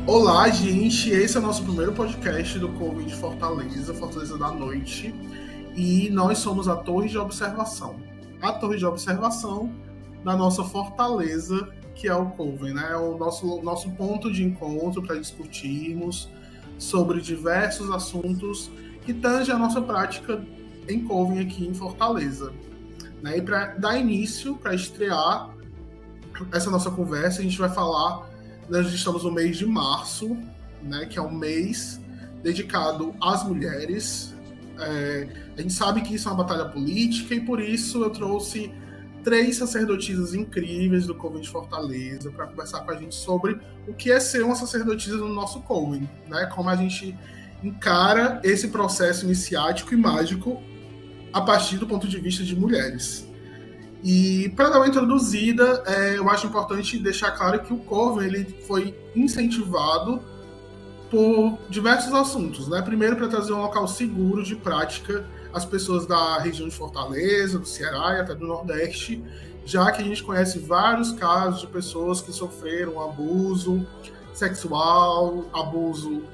Olá, gente! Esse é o nosso primeiro podcast do Coven de Fortaleza, Fortaleza da Noite. E nós somos a Torre de Observação. A Torre de Observação da nossa Fortaleza, que é o Coven, né? É o nosso ponto de encontro para discutirmos sobre diversos assuntos que tangem a nossa prática em Coven aqui em Fortaleza. Né? E para dar início, para estrear essa nossa conversa, a gente vai falar. Nós estamos no mês de março, né, que é um mês dedicado às mulheres. A gente sabe que isso é uma batalha política e por isso eu trouxe 3 sacerdotisas incríveis do Coven de Fortaleza para conversar com a gente sobre o que é ser uma sacerdotisa no nosso Coven, né, como a gente encara esse processo iniciático e mágico a partir do ponto de vista de mulheres. E para dar uma introduzida, eu acho importante deixar claro que o Coven ele foi incentivado por diversos assuntos, né? Primeiro, para trazer um local seguro de prática às pessoas da região de Fortaleza, do Ceará e até do Nordeste, já que a gente conhece vários casos de pessoas que sofreram abuso sexual, abuso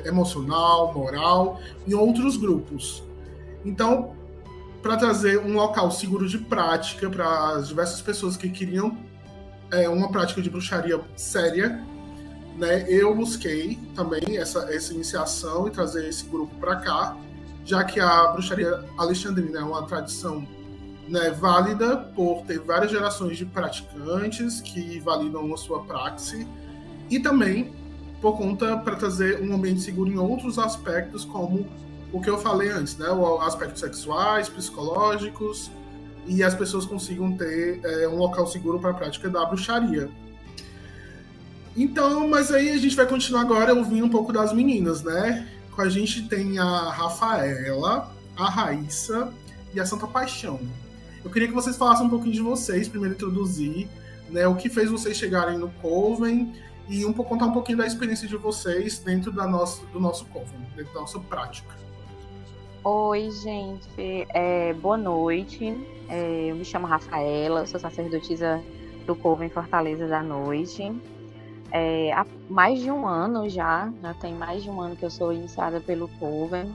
emocional, moral, em outros grupos. Então, para trazer um local seguro de prática para as diversas pessoas que queriam uma prática de bruxaria séria, né, eu busquei também essa iniciação e trazer esse grupo para cá, já que a bruxaria alexandrina é uma tradição, né, válida por ter várias gerações de praticantes que validam a sua praxe, e também por conta para trazer um ambiente seguro em outros aspectos, como o que eu falei antes, né? Aspectos sexuais, psicológicos, e as pessoas consigam ter um local seguro para a prática da bruxaria. Então, mas aí a gente vai continuar agora ouvindo um pouco das meninas, né? Com a gente tem a Rafaela, a Raíssa e a Santa Paixão. Eu queria que vocês falassem um pouquinho de vocês, primeiro introduzir, né, o que fez vocês chegarem no Coven e contar um pouquinho da experiência de vocês dentro do nosso Coven, dentro da nossa prática. Oi, gente, boa noite. Eu me chamo Rafaela, sou sacerdotisa do Coven Fortaleza da Noite. Há mais de um ano já tem mais de um ano que eu sou iniciada pelo Coven.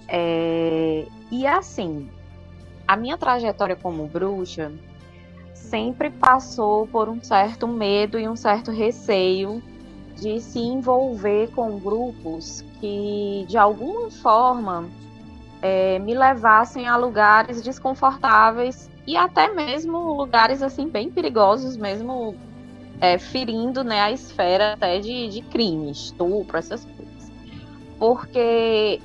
E assim, a minha trajetória como bruxa sempre passou por um certo medo e um certo receio de se envolver com grupos que, de alguma forma, me levassem a lugares desconfortáveis e até mesmo lugares assim bem perigosos, mesmo ferindo, né, a esfera até de crime, estupro, essas coisas. Porque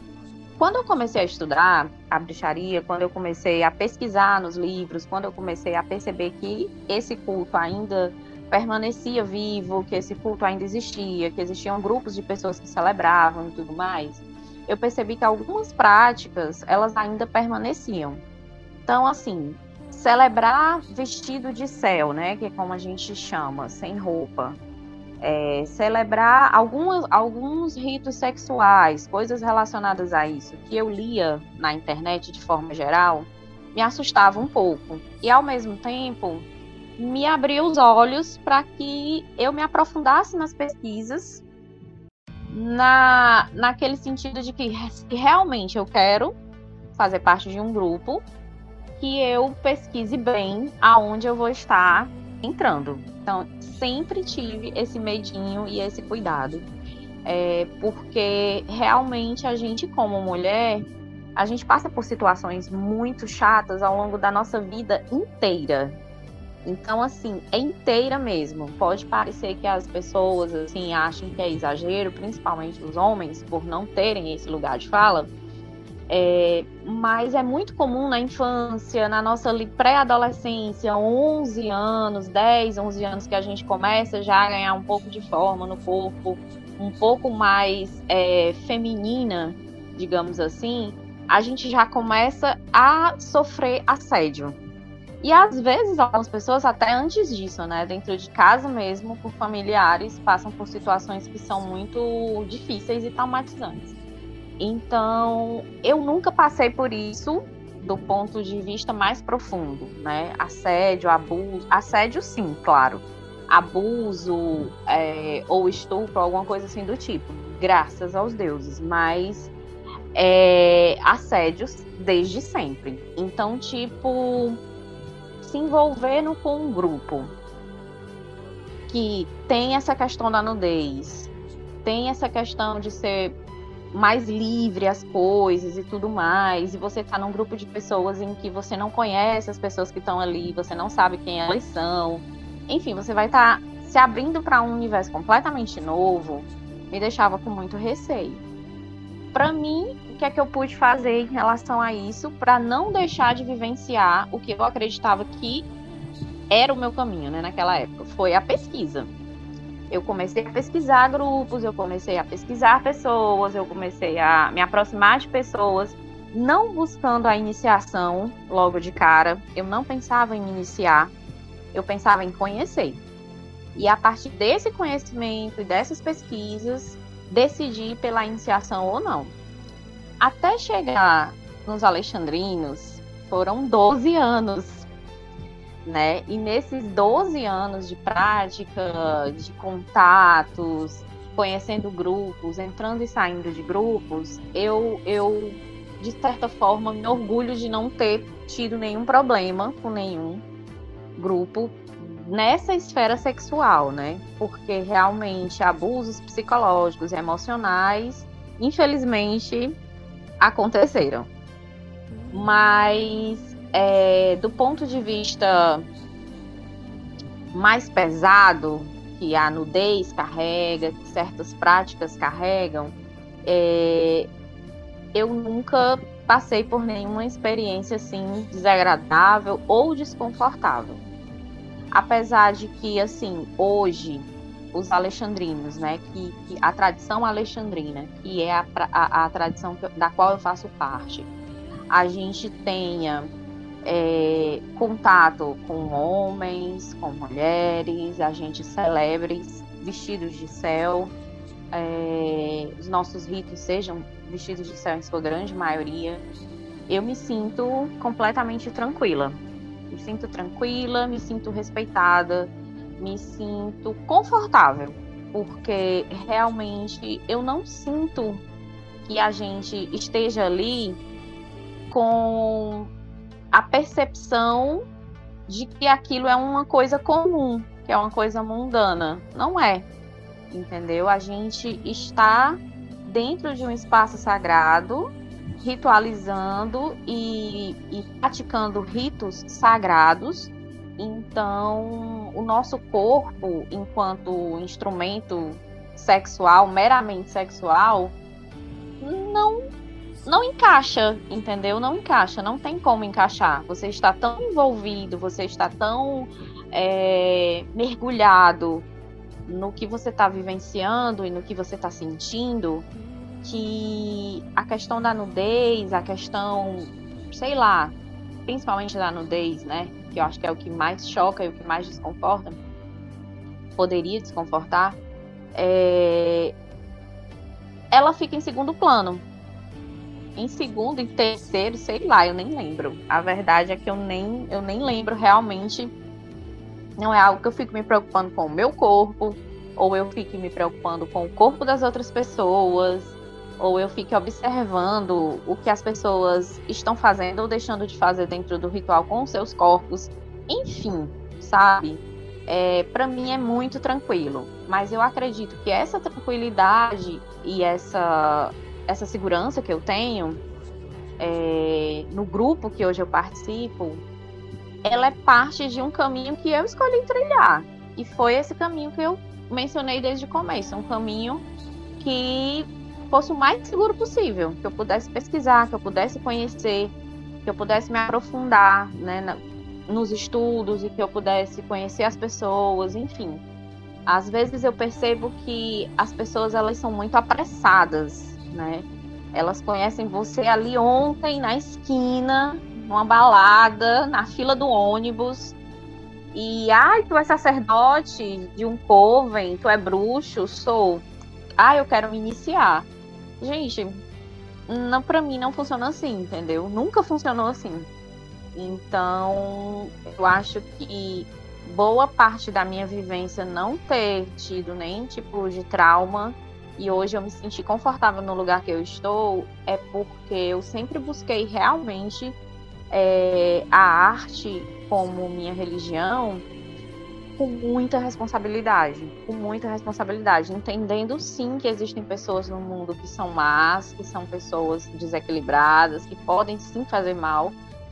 quando eu comecei a estudar a bruxaria, quando eu comecei a pesquisar nos livros, quando eu comecei a perceber que esse culto ainda permanecia vivo, que esse culto ainda existia, que existiam grupos de pessoas que celebravam e tudo mais, eu percebi que algumas práticas, elas ainda permaneciam. Então, assim, celebrar vestido de céu, né, que é como a gente chama, sem roupa, celebrar alguns ritos sexuais, coisas relacionadas a isso, que eu lia na internet de forma geral, me assustava um pouco. E, ao mesmo tempo, me abria os olhos para que eu me aprofundasse nas pesquisas, naquele sentido de que realmente eu quero fazer parte de um grupo, que eu pesquise bem aonde eu vou estar entrando. Então, sempre tive esse medinho e esse cuidado, porque realmente a gente, como mulher, a gente passa por situações muito chatas ao longo da nossa vida inteira. Então, assim, é inteira mesmo. Pode parecer que as pessoas, assim, achem que é exagero, principalmente os homens, por não terem esse lugar de fala. Mas é muito comum na infância, na nossa pré-adolescência, 11 anos, 10, 11 anos, que a gente começa já a ganhar um pouco de forma no corpo, um pouco mais feminina, digamos assim, a gente já começa a sofrer assédio. E às vezes algumas pessoas até antes disso, né, dentro de casa mesmo, por familiares, passam por situações que são muito difíceis e traumatizantes. Então, eu nunca passei por isso do ponto de vista mais profundo, né, assédio, abuso, assédio sim, claro, abuso ou estupro, alguma coisa assim do tipo. Graças aos deuses. Mas assédios desde sempre. Então, tipo, se envolvendo com um grupo que tem essa questão da nudez, tem essa questão de ser mais livre as coisas e tudo mais, e você tá num grupo de pessoas em que você não conhece as pessoas que estão ali, você não sabe quem elas são, enfim, você vai estar se abrindo para um universo completamente novo, me deixava com muito receio. Para mim, o que é que eu pude fazer em relação a isso para não deixar de vivenciar o que eu acreditava que era o meu caminho, né, naquela época? Foi a pesquisa. Eu comecei a pesquisar grupos, eu comecei a pesquisar pessoas, eu comecei a me aproximar de pessoas, não buscando a iniciação logo de cara. Eu não pensava em me iniciar, eu pensava em conhecer. E a partir desse conhecimento e dessas pesquisas, decidir pela iniciação ou não. Até chegar nos alexandrinos, foram 12 anos, né? E nesses 12 anos de prática, de contatos, conhecendo grupos, entrando e saindo de grupos, eu de certa forma, me orgulho de não ter tido nenhum problema com nenhum grupo nessa esfera sexual, né? Porque realmente abusos psicológicos e emocionais, infelizmente, aconteceram. Mas do ponto de vista mais pesado, que a nudez carrega, que certas práticas carregam, eu nunca passei por nenhuma experiência assim desagradável ou desconfortável. Apesar de que, assim, hoje, os alexandrinos, né, que a tradição alexandrina, que é a tradição da qual eu faço parte, a gente tenha contato com homens, com mulheres, a gente celebre vestidos de céu, os nossos ritos sejam vestidos de céu em sua grande maioria, eu me sinto completamente tranquila. Me sinto tranquila, me sinto respeitada, me sinto confortável, porque realmente eu não sinto que a gente esteja ali com a percepção de que aquilo é uma coisa comum, que é uma coisa mundana. Não é, entendeu? A gente está dentro de um espaço sagrado, ritualizando e praticando ritos sagrados. Então, o nosso corpo, enquanto instrumento sexual, meramente sexual, não encaixa, entendeu? Não encaixa, não tem como encaixar. Você está tão envolvido, você está tão mergulhado no que você está vivenciando e no que você está sentindo, que a questão da nudez, a questão, sei lá, principalmente da nudez, né, que eu acho que é o que mais choca e o que mais desconforta, poderia desconfortar, ela fica em segundo plano. Em segundo, em terceiro, sei lá, eu nem lembro. A verdade é que eu nem lembro realmente. Não é algo que eu fico me preocupando com o meu corpo, ou eu fico me preocupando com o corpo das outras pessoas, ou eu fico observando o que as pessoas estão fazendo ou deixando de fazer dentro do ritual com os seus corpos. Enfim, sabe? Para mim é muito tranquilo. Mas eu acredito que essa tranquilidade e essa segurança que eu tenho no grupo que hoje eu participo, ela é parte de um caminho que eu escolhi trilhar. E foi esse caminho que eu mencionei desde o começo. Um caminho que fosse o mais seguro possível, que eu pudesse pesquisar, que eu pudesse conhecer, que eu pudesse me aprofundar, né, nos estudos e que eu pudesse conhecer as pessoas, enfim. Às vezes eu percebo que as pessoas, elas são muito apressadas, né? Elas conhecem você ali ontem na esquina, numa balada, na fila do ônibus, e tu é sacerdote de um coven, tu é bruxo, sou. Eu quero me iniciar. Gente, não, pra mim não funciona assim, entendeu? Nunca funcionou assim. Então, eu acho que boa parte da minha vivência não ter tido nenhum tipo de trauma e hoje eu me senti confortável no lugar que eu estou, é porque eu sempre busquei realmente a arte como minha religião com muita responsabilidade, entendendo sim que existem pessoas no mundo que são más, que são pessoas desequilibradas, que podem sim fazer mal,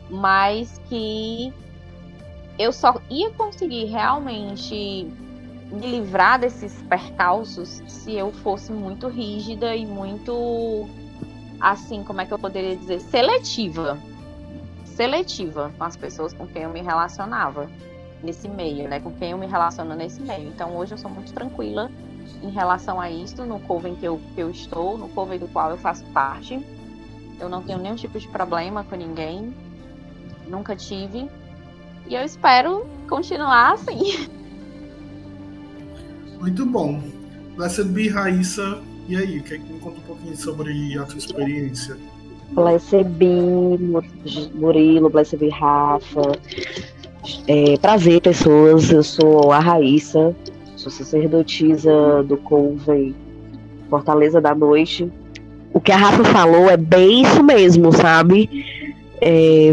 mas que eu só ia conseguir realmente me livrar desses percalços se eu fosse muito rígida e muito, assim, como é que eu poderia dizer, seletiva com as pessoas com quem eu me relacionava nesse meio, né, com quem eu me relaciono nesse meio. Então hoje eu sou muito tranquila em relação a isso, no coven que eu estou, no coven do qual eu faço parte. Eu não tenho nenhum tipo de problema com ninguém, nunca tive. E eu espero continuar assim. Muito bom. Blessed be, Raíssa. E aí, quer que me conta um pouquinho sobre a tua experiência? Blessed be, Murilo, Blessed be, Rafa. Prazer, pessoas. Eu sou a Raíssa, sou sacerdotisa do Coven Fortaleza da Noite. O que a Rafa falou é bem isso mesmo, sabe?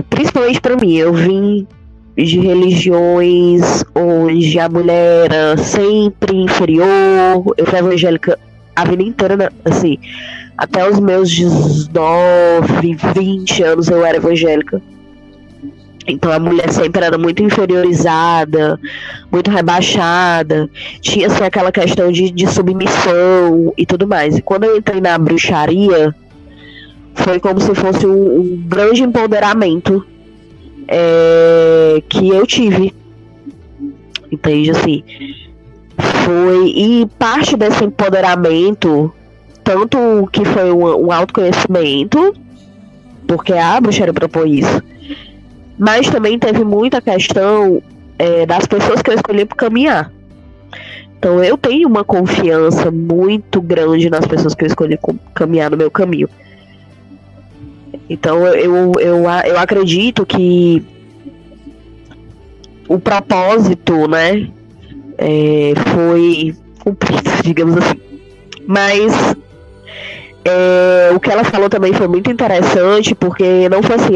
Principalmente pra mim, eu vim de religiões onde a mulher era sempre inferior. Eu fui evangélica a vida inteira, assim, até os meus 19, 20 anos eu era evangélica. Então a mulher sempre era muito inferiorizada, muito rebaixada, tinha assim, aquela questão de submissão e tudo mais. E quando eu entrei na bruxaria, foi como se fosse um grande empoderamento que eu tive, entende? Assim, e parte desse empoderamento, tanto que foi um autoconhecimento, porque a bruxaria propõe isso, mas também teve muita questão das pessoas que eu escolhi para caminhar. Então eu tenho uma confiança muito grande nas pessoas que eu escolhi caminhar no meu caminho. Então eu acredito que o propósito, né, foi cumprido, digamos assim. Mas o que ela falou também foi muito interessante, porque não foi assim,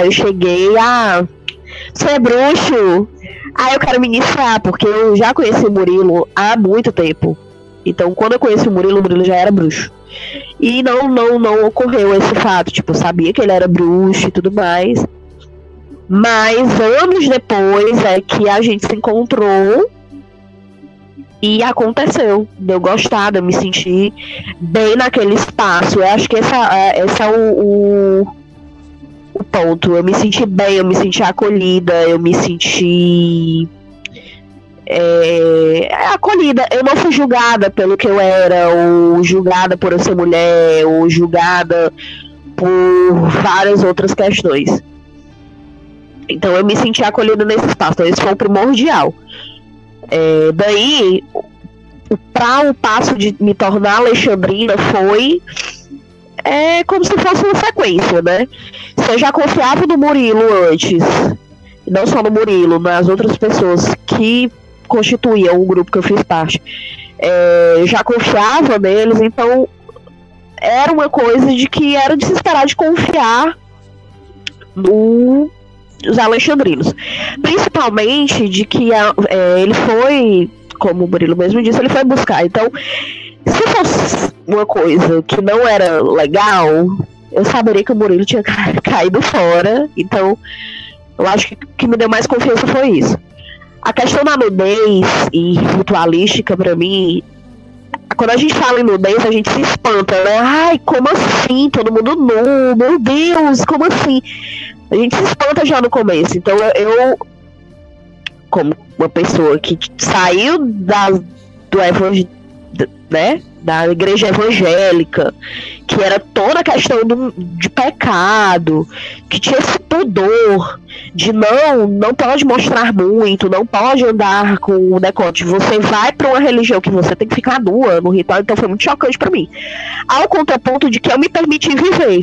eu cheguei, você é bruxo, eu quero me iniciar, porque eu já conheci o Murilo há muito tempo. Então quando eu conheci o Murilo já era bruxo. E não ocorreu esse fato, tipo, eu sabia que ele era bruxo e tudo mais. Mas anos depois é que a gente se encontrou e aconteceu, de eu gostar, de eu me sentir bem naquele espaço. Eu acho que esse é o ponto. Eu me senti bem, eu me senti acolhida, eu me senti acolhida. Eu não fui julgada pelo que eu era, ou julgada por eu ser mulher, ou julgada por várias outras questões. Então eu me senti acolhida nesse espaço. Então esse foi o primordial. Daí, para o passo de me tornar alexandrina foi como se fosse uma sequência, né? Se eu já confiava no Murilo antes, e não só no Murilo, nas outras pessoas que constituíam o grupo que eu fiz parte, já confiava neles, então era uma coisa de que era de se esperar de confiar nos alexandrinos, principalmente de que ele foi, como o Murilo mesmo disse, ele foi buscar. Então, se fosse uma coisa que não era legal, eu saberia que o Murilo tinha caído fora. Então, eu acho que me deu mais confiança foi isso. A questão da nudez e ritualística, pra mim, quando a gente fala em nudez, a gente se espanta, né? Ai, como assim? Todo mundo nu, meu Deus, como assim? A gente se espanta já no começo. Então eu como uma pessoa que saiu da igreja evangélica, que era toda a questão de pecado, que tinha esse pudor de não pode mostrar muito, não pode andar com o decote, você vai para uma religião que você tem que ficar nua no ritual. Então foi muito chocante para mim, ao contraponto de que eu me permiti viver.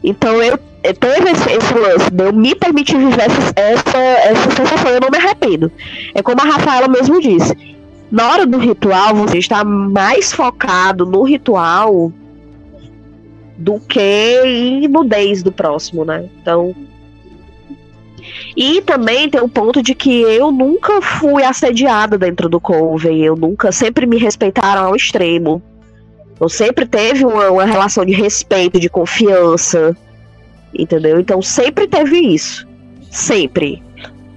Então eu teve esse lance de eu me permitir viver essa sensação, eu não me arrependo. É como a Rafaela mesmo disse. Na hora do ritual, você está mais focado no ritual do que em nudez do próximo, né? Então. E também tem um ponto de que eu nunca fui assediada dentro do Coven. Sempre me respeitaram ao extremo. Eu sempre teve uma relação de respeito, de confiança. Entendeu? Então sempre teve isso. Sempre.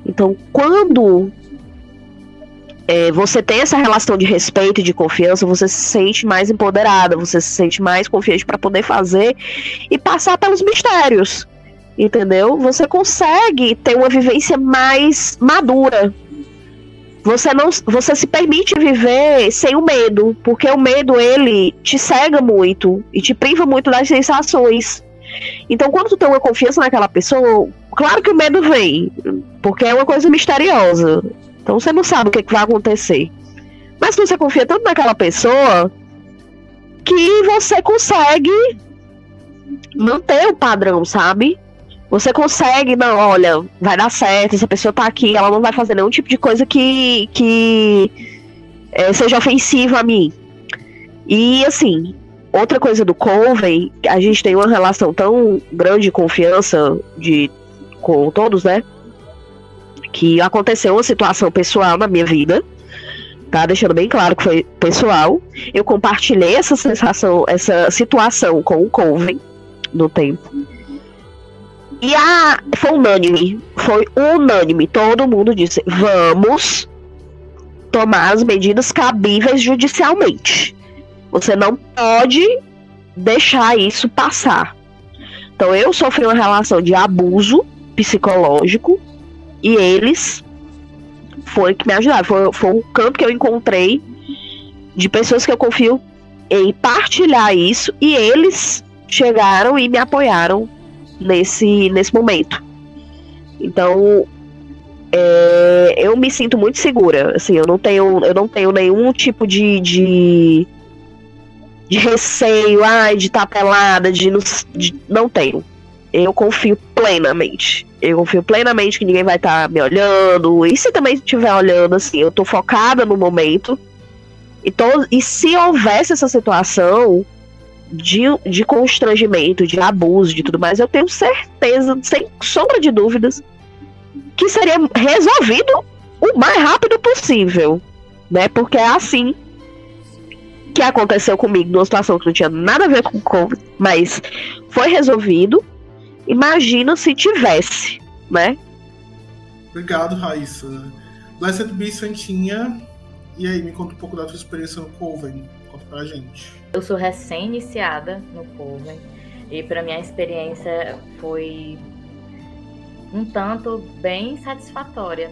Então quando você tem essa relação de respeito e de confiança, você se sente mais empoderada, você se sente mais confiante para poder fazer e passar pelos mistérios, entendeu? Você consegue ter uma vivência mais madura. Você se permite viver sem o medo, porque o medo, ele te cega muito e te priva muito das sensações. Então, quando tu tem uma confiança naquela pessoa, claro que o medo vem, porque é uma coisa misteriosa. Então você não sabe o que vai acontecer. Mas você confia tanto naquela pessoa que você consegue manter o padrão, sabe? Você consegue, não, olha, vai dar certo, essa pessoa tá aqui, ela não vai fazer nenhum tipo de coisa que seja ofensiva a mim. E assim, outra coisa do Coven, a gente tem uma relação tão grande de confiança com todos, né? Que aconteceu uma situação pessoal na minha vida, tá? Deixando bem claro que foi pessoal. Eu compartilhei essa sensação, essa situação com o Coven no tempo. E foi unânime. Todo mundo disse: vamos tomar as medidas cabíveis judicialmente. Você não pode deixar isso passar. Então eu sofri uma relação de abuso psicológico. E eles foi que me ajudaram. Foi um campo que eu encontrei de pessoas que eu confio em partilhar isso. E eles chegaram e me apoiaram nesse momento. Então, eu me sinto muito segura. Assim, eu não tenho nenhum tipo de receio, de estar pelada, não tenho. Eu confio plenamente. Que ninguém vai estar me olhando. E se também estiver olhando, assim, eu tô focada no momento. E se houvesse essa situação de constrangimento, de abuso, de tudo mais, eu tenho certeza, sem sombra de dúvidas, que seria resolvido o mais rápido possível. Né? Porque é assim que aconteceu comigo, numa situação que não tinha nada a ver com o Covid, mas foi resolvido. Imagina se tivesse, né? Obrigado, Raíssa. Blessed Be, Santinha. E aí, me conta um pouco da tua experiência no Coven. Conta pra gente. Eu sou recém-iniciada no Coven. E pra mim a experiência foi um tanto bem satisfatória.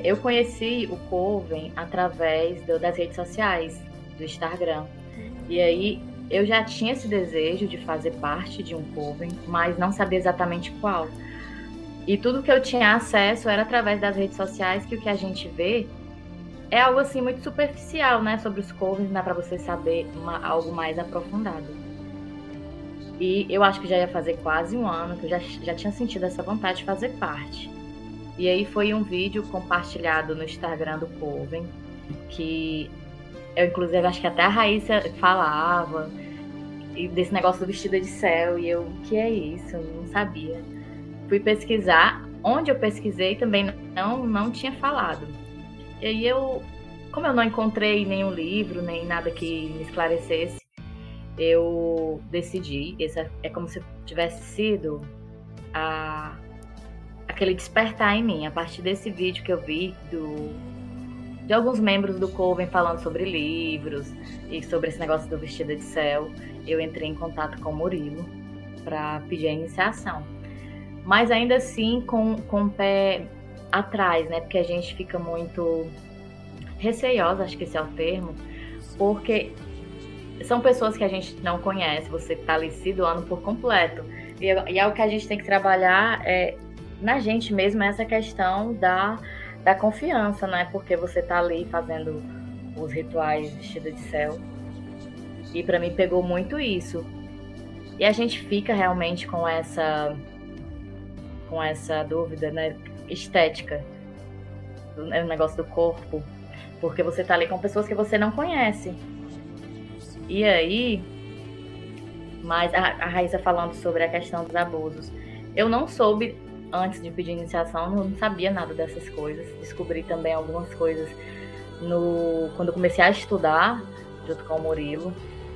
Eu conheci o Coven através das redes sociais, do Instagram. E aí eu já tinha esse desejo de fazer parte de um Coven, mas não sabia exatamente qual. E tudo que eu tinha acesso era através das redes sociais, que o que a gente vê é algo assim muito superficial, né? Sobre os Covens, não dá pra você saber algo mais aprofundado. E eu acho que já ia fazer quase um ano que eu já tinha sentido essa vontade de fazer parte. E aí foi um vídeo compartilhado no Instagram do Coven, que eu, inclusive, acho que até a Raíssa falava desse negócio do vestido de céu, e eu, o que é isso? Eu não sabia. Fui pesquisar, onde eu pesquisei também não tinha falado. E aí como eu não encontrei nenhum livro, nem nada que me esclarecesse, eu decidi, é como se tivesse sido aquele despertar em mim, a partir desse vídeo que eu vi de alguns membros do Coven falando sobre livros e sobre esse negócio do vestido de céu. Eu entrei em contato com o Murilo para pedir a iniciação. Mas ainda assim com o pé atrás, né? Porque a gente fica muito receiosa, acho que esse é o termo, porque são pessoas que a gente não conhece, você está ali se doando por completo. E é o que a gente tem que trabalhar na gente mesmo, essa questão da confiança, né? Porque você está ali fazendo os rituais vestida de céu. E para mim pegou muito isso. E a gente fica realmente com essa dúvida, né, estética, o negócio do corpo, porque você tá ali com pessoas que você não conhece. E aí, mas a Raíssa falando sobre a questão dos abusos, eu não soube, antes de pedir iniciação, não sabia nada dessas coisas. Descobri também algumas coisas quando eu comecei a estudar, junto com o Murilo,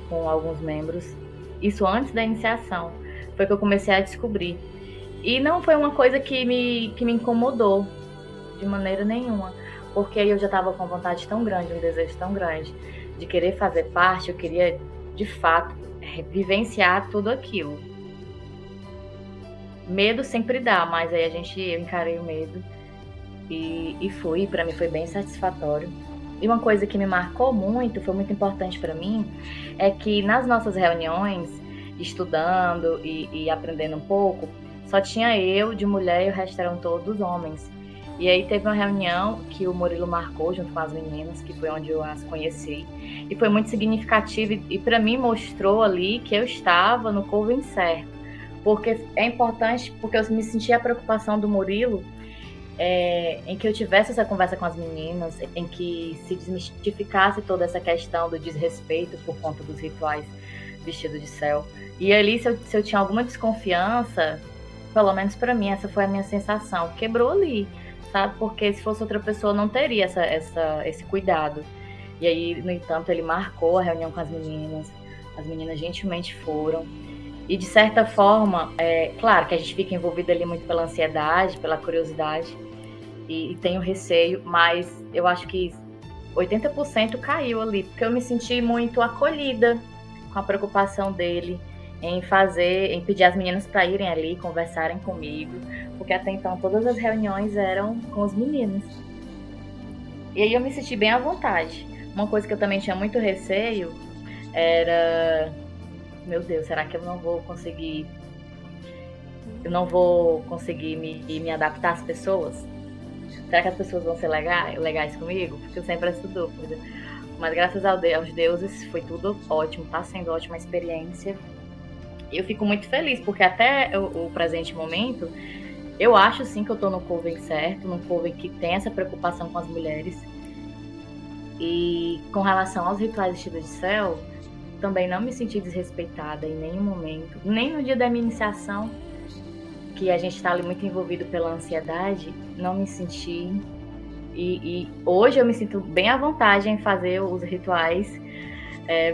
com alguns membros. Isso antes da iniciação, foi que eu comecei a descobrir. E não foi uma coisa que me incomodou, de maneira nenhuma, porque eu já estava com vontade tão grande, um desejo tão grande, de querer fazer parte, eu queria, de fato, vivenciar tudo aquilo. Medo sempre dá, mas aí eu encarei o medo e fui, para mim foi bem satisfatório. E uma coisa que me marcou muito, foi muito importante para mim, é que nas nossas reuniões, estudando e aprendendo um pouco, só tinha eu de mulher e o resto eram todos homens. E aí teve uma reunião que o Murilo marcou junto com as meninas, que foi onde eu as conheci. E foi muito significativo e para mim mostrou ali que eu estava no coven certo. Porque é importante, porque eu me senti a preocupação do Murilo em que eu tivesse essa conversa com as meninas, em que se desmistificasse toda essa questão do desrespeito por conta dos rituais vestido de céu. E ali, se eu tinha alguma desconfiança, pelo menos para mim, essa foi a minha sensação, quebrou ali, sabe? Porque se fosse outra pessoa, não teria esse cuidado. E aí, no entanto, ele marcou a reunião com as meninas gentilmente foram. E, de certa forma, claro que a gente fica envolvido ali muito pela ansiedade, pela curiosidade, e tem o receio, mas eu acho que 80% caiu ali, porque eu me senti muito acolhida com a preocupação dele em pedir as meninas para irem ali, conversarem comigo, porque até então todas as reuniões eram com os meninos. E aí eu me senti bem à vontade. Uma coisa que eu também tinha muito receio era... Meu Deus, será que eu não vou conseguir me adaptar às pessoas? Será que as pessoas vão ser legais comigo? Porque eu sempre essa dúvida. Mas graças aos deuses foi tudo ótimo, tá sendo ótima a experiência. Eu fico muito feliz, porque até o presente momento, eu acho sim que eu tô no coven certo, num coven que tem essa preocupação com as mulheres. E com relação aos rituais vestidos de céu, também não me senti desrespeitada em nenhum momento, nem no dia da minha iniciação, que a gente está ali muito envolvido pela ansiedade, não me senti. E hoje eu me sinto bem à vontade em fazer os rituais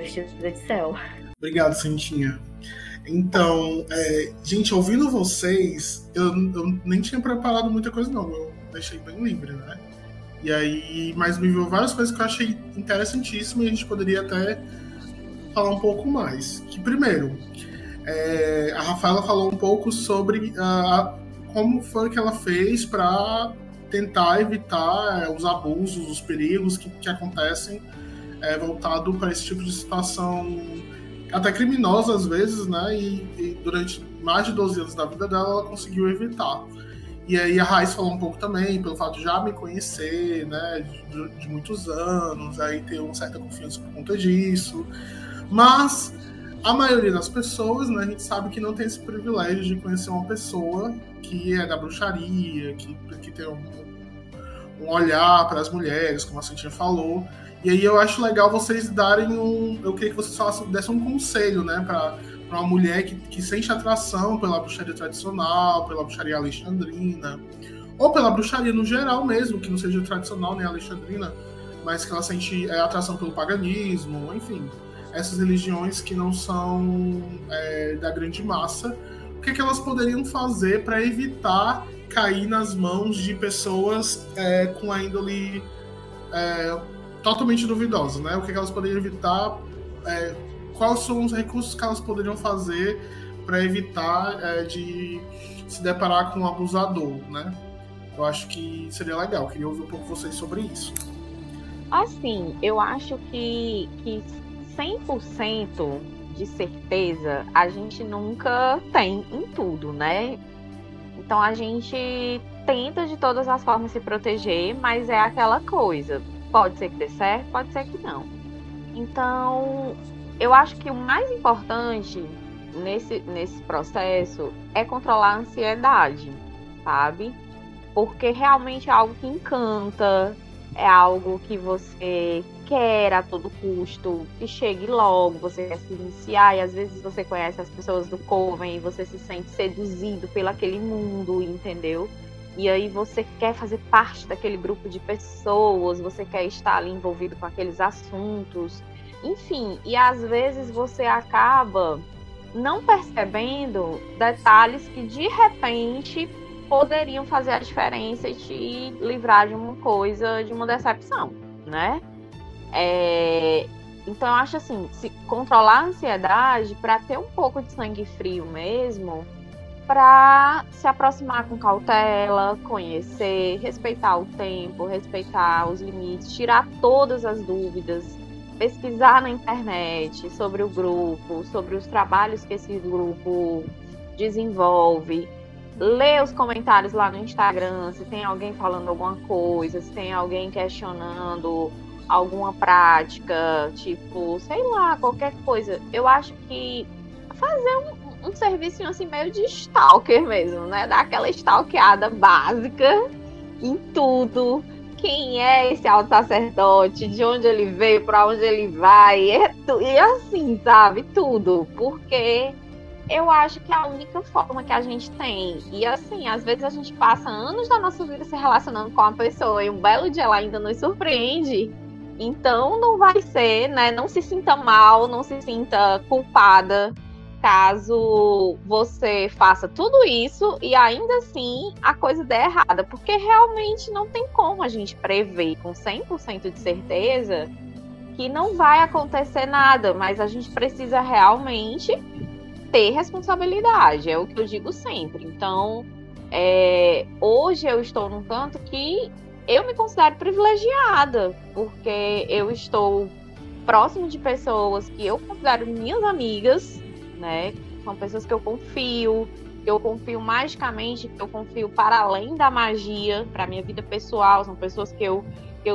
vestidos de céu. Obrigado, Cintinha. Então, gente, ouvindo vocês, eu nem tinha preparado muita coisa, não. Eu deixei bem livre, né? E aí, mas me viu várias coisas que eu achei interessantíssimas e a gente poderia até falar um pouco mais. Que primeiro, a Rafaela falou um pouco sobre como foi que ela fez para tentar evitar os abusos, os perigos que acontecem voltado para esse tipo de situação até criminosa às vezes, né? E durante mais de 12 anos da vida dela, ela conseguiu evitar. E aí a Raíssa falou um pouco também, pelo fato de já me conhecer, né? De muitos anos, aí ter uma certa confiança por conta disso. Mas a maioria das pessoas, né, a gente sabe que não tem esse privilégio de conhecer uma pessoa que é da bruxaria, que tem um olhar para as mulheres, como a Cintinha falou. E aí eu acho legal vocês darem eu queria que vocês dessem um conselho, né, para uma mulher que sente atração pela bruxaria tradicional, pela bruxaria alexandrina, ou pela bruxaria no geral mesmo, que não seja tradicional nem alexandrina, mas que ela sente atração pelo paganismo, enfim, essas religiões que não são da grande massa. O que elas poderiam fazer para evitar cair nas mãos de pessoas com a índole totalmente duvidosa, né? O que elas poderiam evitar, quais são os recursos que elas poderiam fazer para evitar de se deparar com um abusador, né? Eu acho que seria legal, queria ouvir um pouco vocês sobre isso. Assim, eu acho que 100% de certeza a gente nunca tem em tudo, né? Então a gente tenta de todas as formas se proteger, mas é aquela coisa. Pode ser que dê certo, pode ser que não. Então, eu acho que o mais importante nesse processo é controlar a ansiedade, sabe? Porque realmente é algo que encanta, é algo que você quer a todo custo, que chegue logo, você quer se iniciar, e às vezes você conhece as pessoas do Coven e você se sente seduzido pelo aquele mundo, entendeu? E aí você quer fazer parte daquele grupo de pessoas, você quer estar ali envolvido com aqueles assuntos, enfim, e às vezes você acaba não percebendo detalhes que de repente poderiam fazer a diferença e te livrar de uma coisa, de uma decepção, né? Então eu acho assim, se controlar a ansiedade para ter um pouco de sangue frio mesmo, para se aproximar com cautela, conhecer, respeitar o tempo, respeitar os limites, tirar todas as dúvidas, pesquisar na internet sobre o grupo, sobre os trabalhos que esse grupo desenvolve, ler os comentários lá no Instagram, se tem alguém falando alguma coisa, se tem alguém questionando alguma prática, tipo, sei lá, qualquer coisa. Eu acho que fazer um serviço assim meio de stalker mesmo, né? Dar aquela stalkeada básica em tudo. Quem é esse alto sacerdote? De onde ele veio? Para onde ele vai? E assim, sabe? Tudo. Porque eu acho que é a única forma que a gente tem. E assim, às vezes a gente passa anos da nossa vida se relacionando com uma pessoa e um belo dia ela ainda nos surpreende. Então não vai ser, né? Não se sinta mal, não se sinta culpada caso você faça tudo isso e ainda assim a coisa der errada, porque realmente não tem como a gente prever com 100% de certeza que não vai acontecer nada, mas a gente precisa realmente ter responsabilidade, é o que eu digo sempre. Então, hoje eu estou num canto que eu me considero privilegiada, porque eu estou próximo de pessoas que eu considero minhas amigas, né? São pessoas que eu confio magicamente, que eu confio para além da magia, para minha vida pessoal. São pessoas que eu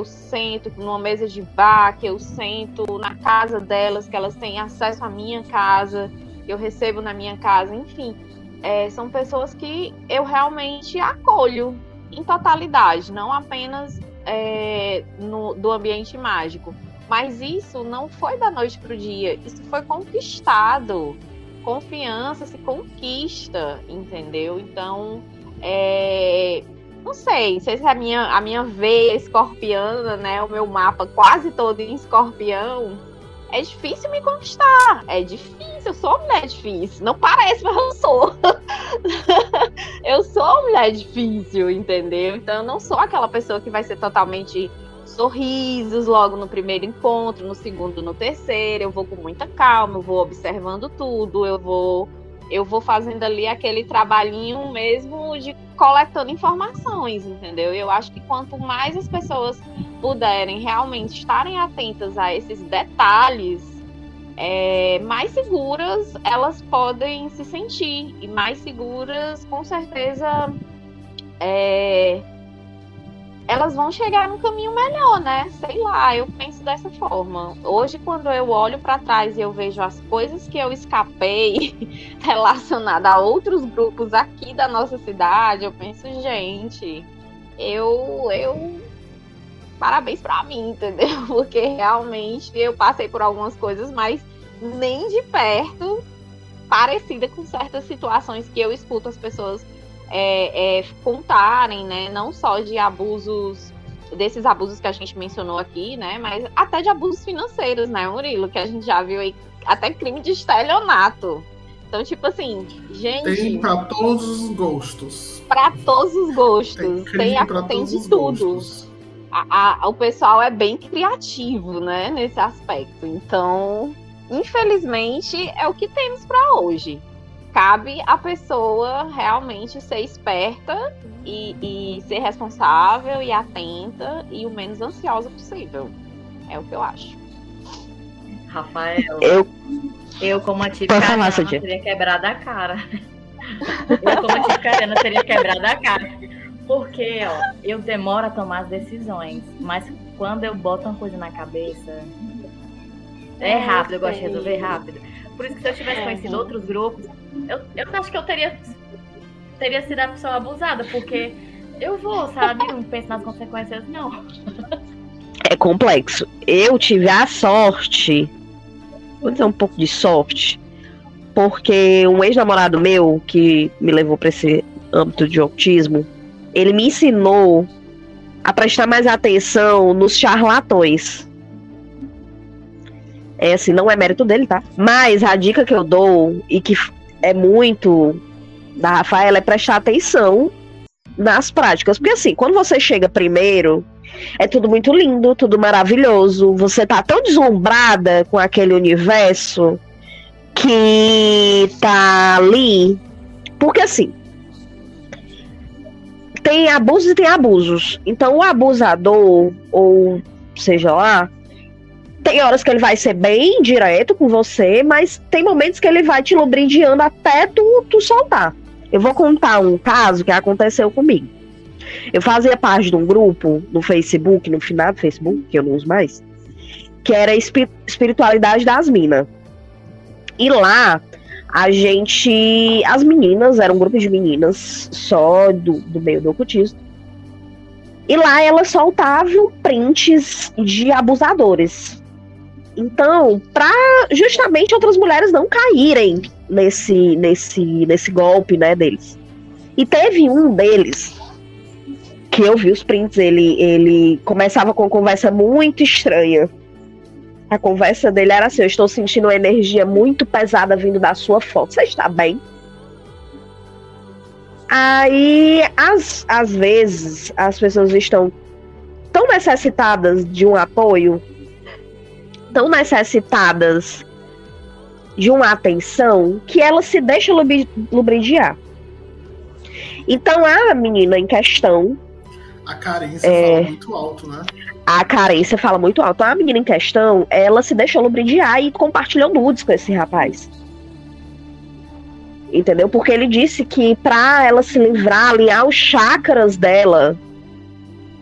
sento numa mesa de bar, que eu sento na casa delas, que elas têm acesso à minha casa, que eu recebo na minha casa, enfim. São pessoas que eu realmente acolho em totalidade, não apenas do ambiente mágico. Mas isso não foi da noite para o dia, isso foi conquistado. Confiança se conquista, entendeu? Então, não sei se a minha veia escorpiana, né? O meu mapa quase todo em escorpião, é difícil me conquistar. É difícil, eu sou uma mulher difícil. Não parece, mas eu sou. Eu sou uma mulher difícil, entendeu? Então, eu não sou aquela pessoa que vai ser totalmente sorrisos logo no primeiro encontro, no segundo, no terceiro. Eu vou com muita calma, eu vou observando tudo, eu vou fazendo ali aquele trabalhinho mesmo de coletando informações, entendeu? Eu acho que quanto mais as pessoas puderem realmente estarem atentas a esses detalhes, mais seguras elas podem se sentir, e mais seguras, com certeza, elas vão chegar num caminho melhor, né? Sei lá, eu penso dessa forma. Hoje, quando eu olho para trás e eu vejo as coisas que eu escapei relacionadas a outros grupos aqui da nossa cidade, eu penso, gente, parabéns para mim, entendeu? Porque realmente eu passei por algumas coisas, mas nem de perto parecida com certas situações que eu escuto as pessoas contarem, né? Não só de abusos, desses abusos que a gente mencionou aqui, né? Mas até de abusos financeiros, né, Murilo? Que a gente já viu aí, até crime de estelionato. Então, tipo assim, gente... Tem para todos os gostos. Para todos os gostos. Tem de tudo. O pessoal é bem criativo, né? Nesse aspecto. Então, infelizmente, é o que temos para hoje. Cabe a pessoa realmente ser esperta e ser responsável e atenta e o menos ansiosa possível. É o que eu acho. Rafael, eu como a tia Cariana teria quebrado a cara. Eu como a tia Cariana teria quebrado a cara. Porque, eu demoro a tomar as decisões. Mas quando eu boto uma coisa na cabeça, é rápido, eu gosto de resolver rápido. Por isso que se eu tivesse conhecido outros grupos, eu acho que eu teria sido a pessoa abusada, porque eu vou, sabe? Não penso nas consequências, não. É complexo. Eu tive a sorte, vou dizer um pouco de sorte, porque um ex-namorado meu, que me levou para esse âmbito de autismo, ele me ensinou a prestar mais atenção nos charlatões. É assim, não é mérito dele, tá? Mas a dica que eu dou, e que é muito da Rafaela, é prestar atenção nas práticas. Porque assim, quando você chega primeiro, é tudo muito lindo, tudo maravilhoso. Você tá tão deslumbrada com aquele universo que tá ali. Porque assim, tem abusos e tem abusos. Então o abusador, ou seja lá, tem horas que ele vai ser bem direto com você, mas tem momentos que ele vai te lubridiando até tu soltar. Eu vou contar um caso que aconteceu comigo. Eu fazia parte de um grupo no Facebook, no finado Facebook, que eu não uso mais, que era Espiritualidade das Minas. E lá, as meninas, era um grupo de meninas só do meio do ocultismo. E lá elas soltavam prints de abusadores. Então, para justamente outras mulheres não caírem nesse golpe, né, deles. E teve um deles que eu vi os prints, ele começava com uma conversa muito estranha. A conversa dele era assim: eu estou sentindo uma energia muito pesada vindo da sua foto. Você está bem? Aí, às vezes, as pessoas estão tão necessitadas de um apoio, tão necessitadas de uma atenção, que ela se deixa lubridiar. Então a menina em questão, a carência fala muito alto, né? A carência fala muito alto. A menina em questão, ela se deixou lubridiar e compartilhou nudes com esse rapaz. Entendeu? Porque ele disse que pra ela se livrar, alinhar os chakras dela,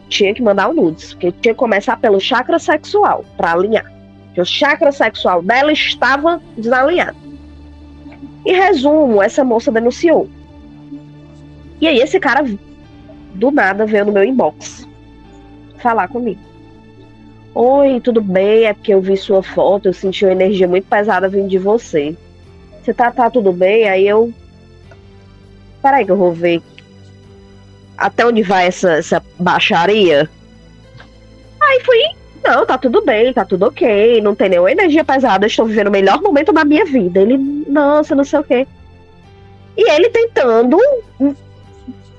tinha que mandar o nudes. Porque tinha que começar pelo chakra sexual, pra alinhar. Porque o chakra sexual dela estava desalinhado. Em resumo, essa moça denunciou. E aí esse cara, do nada, veio no meu inbox falar comigo. Oi, tudo bem? É porque eu vi sua foto, eu senti uma energia muito pesada vindo de você. Você tá tudo bem? Aí eu... Peraí que eu vou ver até onde vai essa baixaria. Aí fui... Não, tá tudo bem, tá tudo ok, não tem nenhuma energia pesada, eu estou vivendo o melhor momento da minha vida. Ele, nossa, não sei o quê. E ele tentando...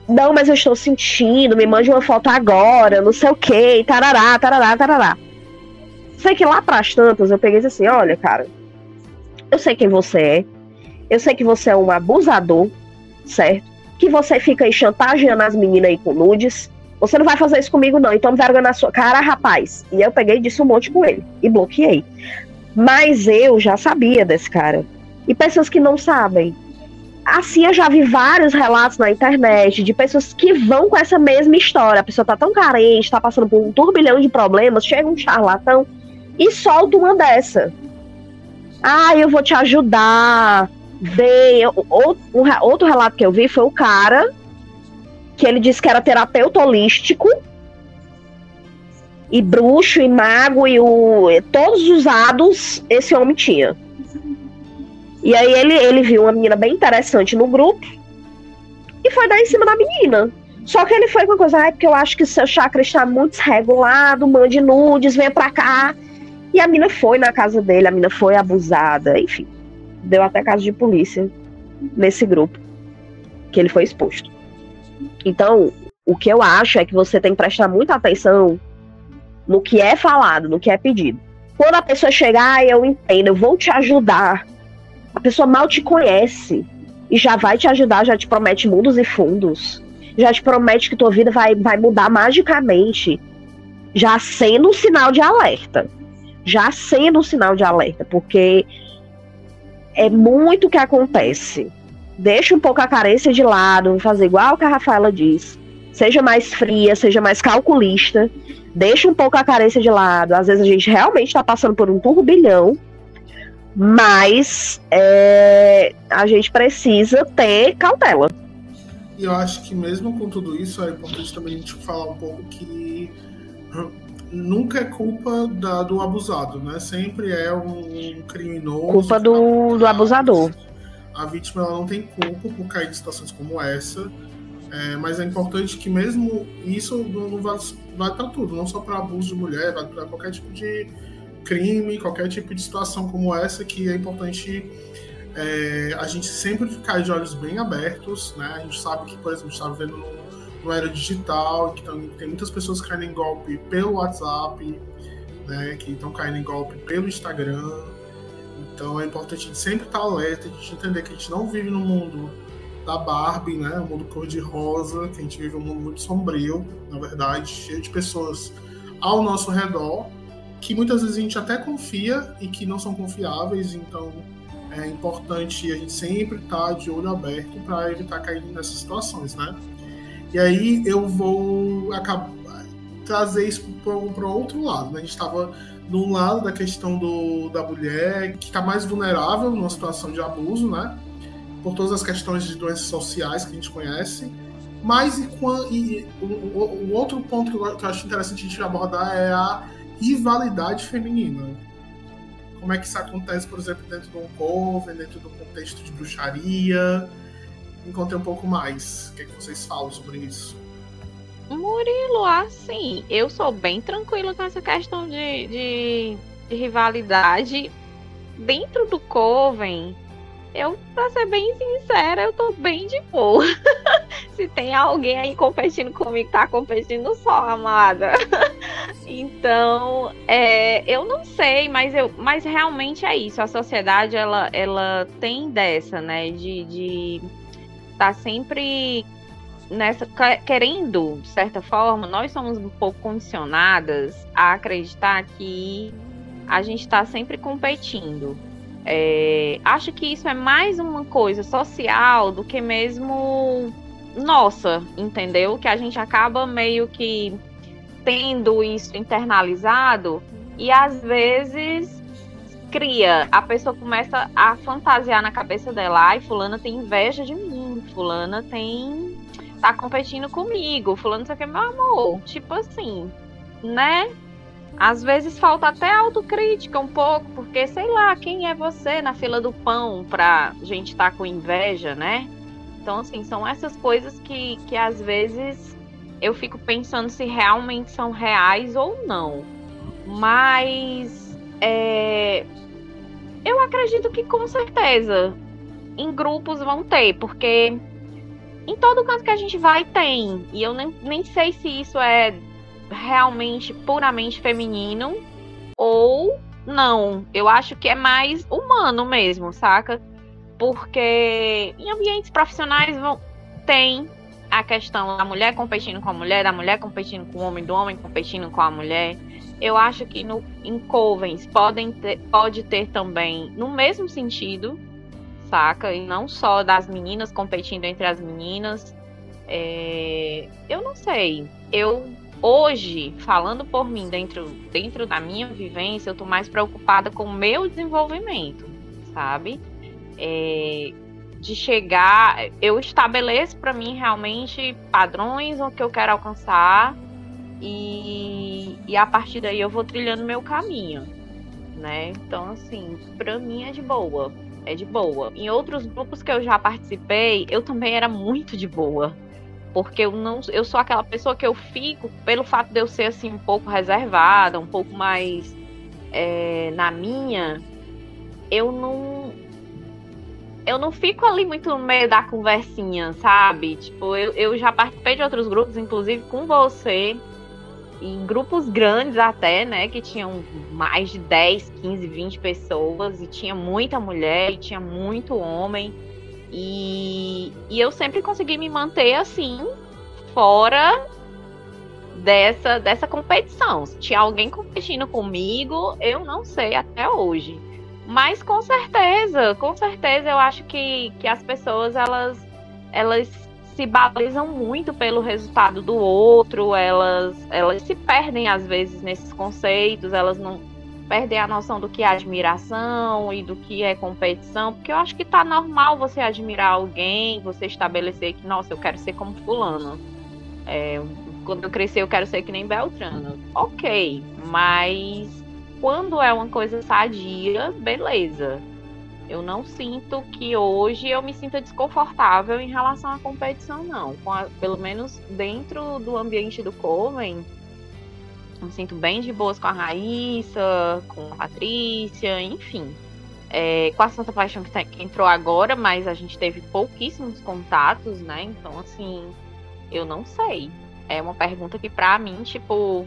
Não, mas eu estou sentindo, me mande uma foto agora, não sei o quê, tarará, tarará, tarará. Sei que lá pras tantas eu peguei e disse assim: olha, cara, eu sei quem você é, eu sei que você é um abusador, certo? Que você fica aí chantageando as meninas aí com nudes. Você não vai fazer isso comigo não, então vergonha na sua cara, rapaz. E eu peguei e disse um monte com ele, e bloqueei. Mas eu já sabia desse cara. E pessoas que não sabem. Assim, eu já vi vários relatos na internet de pessoas que vão com essa mesma história. A pessoa tá tão carente, tá passando por um turbilhão de problemas, chega um charlatão e solta uma dessa. Ah, eu vou te ajudar. Outro relato que eu vi foi o cara que ele disse que era terapeuta holístico e bruxo e mago e todos os usados esse homem tinha. E aí ele viu uma menina bem interessante no grupo e foi dar em cima da menina. Só que ele foi com uma coisa: porque eu acho que o seu chakra está muito desregulado, mande nudes, venha pra cá. E a menina foi na casa dele, a menina foi abusada, enfim. Deu até caso de polícia nesse grupo que ele foi exposto. Então, o que eu acho é que você tem que prestar muita atenção no que é falado, no que é pedido. Quando a pessoa chegar, eu entendo, eu vou te ajudar. A pessoa mal te conhece e já vai te ajudar, já te promete mundos e fundos. Já te promete que tua vida vai mudar magicamente. Já sendo um sinal de alerta. Já sendo um sinal de alerta, porque é muito o que acontece. Deixa um pouco a carência de lado, fazer igual o que a Rafaela diz. Seja mais fria, seja mais calculista. Deixa um pouco a carência de lado. Às vezes a gente realmente está passando por um turbilhão. Mas a gente precisa ter cautela. E eu acho que mesmo com tudo isso, é importante também a gente falar um pouco que nunca é culpa do abusado, né? Sempre é um criminoso. Culpa do abusador. A vítima ela não tem culpa por cair em situações como essa, mas é importante que mesmo isso não vale para tudo, não só para abuso de mulher, vale para qualquer tipo de crime, qualquer tipo de situação como essa, que é importante a gente sempre ficar de olhos bem abertos, né? A gente sabe que, por exemplo, a gente está vivendo no era digital, que tem muitas pessoas caindo em golpe pelo WhatsApp, né? Que estão caindo em golpe pelo Instagram. Então é importante a gente sempre estar alerta, a gente entender que a gente não vive no mundo da Barbie, né? Um mundo cor-de-rosa, que a gente vive um mundo muito sombrio, na verdade, cheio de pessoas ao nosso redor, que muitas vezes a gente até confia e que não são confiáveis, então é importante a gente sempre estar de olho aberto para evitar cair nessas situações, né? E aí eu vou trazer isso para o outro lado, né? A gente estava de um lado da questão da mulher que está mais vulnerável numa situação de abuso, né? Por todas as questões de doenças sociais que a gente conhece. Mas o outro ponto que eu acho interessante a gente abordar é a rivalidade feminina. Como é que isso acontece, por exemplo, dentro de um coven, dentro do contexto de bruxaria? Me contem um pouco mais. O que vocês falam sobre isso? Murilo, assim, eu sou bem tranquila com essa questão de rivalidade. Dentro do coven, pra ser bem sincera, eu tô bem de boa. Se tem alguém aí competindo comigo, tá competindo só, amada. Então, eu não sei, mas realmente é isso. A sociedade, ela tem dessa, né, de tá sempre querendo, de certa forma, nós somos um pouco condicionadas a acreditar que a gente está sempre competindo. Acho que isso é mais uma coisa social do que mesmo nossa, entendeu? Que a gente acaba meio que tendo isso internalizado e às vezes a pessoa começa a fantasiar na cabeça dela, ai, fulana tem inveja de mim, fulana tá competindo comigo, fulano não sei o que, meu amor, tipo assim, né? Às vezes falta até autocrítica um pouco, porque sei lá, quem é você na fila do pão pra gente estar com inveja, né? Então, assim, são essas coisas que às vezes eu fico pensando se realmente são reais ou não. Mas eu acredito que com certeza em grupos vão ter, porque em todo canto que a gente vai tem. E eu nem sei se isso é realmente puramente feminino ou não. Eu acho que é mais humano mesmo, saca? Porque em ambientes profissionais tem a questão da mulher competindo com a mulher, da mulher competindo com o homem, do homem competindo com a mulher. Eu acho que em covens pode ter também no mesmo sentido, saca? E não só das meninas competindo entre as meninas. Eu não sei. Eu, hoje, falando por mim, dentro da minha vivência, eu tô mais preocupada com o meu desenvolvimento, sabe? De chegar... Eu estabeleço para mim, realmente, padrões o que eu quero alcançar e a partir daí eu vou trilhando meu caminho, né? Então, assim, para mim é de boa. É de boa. Em outros grupos que eu já participei, eu também era muito de boa. Porque eu sou aquela pessoa que eu fico, pelo fato de eu ser assim, um pouco reservada, um pouco mais na minha, eu não fico ali muito no meio da conversinha, sabe? Tipo, eu já participei de outros grupos, inclusive com você, em grupos grandes até, né, que tinham mais de 10, 15, 20 pessoas, e tinha muita mulher, e tinha muito homem, e eu sempre consegui me manter assim, fora dessa competição. Se tinha alguém competindo comigo, eu não sei até hoje. Mas com certeza eu acho que as pessoas, elas se balizam muito pelo resultado do outro, elas se perdem às vezes nesses conceitos, elas perder a noção do que é admiração e do que é competição, porque eu acho que tá normal você admirar alguém, você estabelecer que, nossa, eu quero ser como fulano. Quando eu crescer eu quero ser que nem Beltrano. Ok, mas quando é uma coisa sadia, beleza. Eu não sinto que hoje eu me sinta desconfortável em relação à competição, não. Pelo menos dentro do ambiente do Coven, eu me sinto bem de boas com a Raíssa, com a Patrícia, enfim. Com a Santa Paixão que entrou agora, mas a gente teve pouquíssimos contatos, né? Então, assim, eu não sei. É uma pergunta que, pra mim, tipo,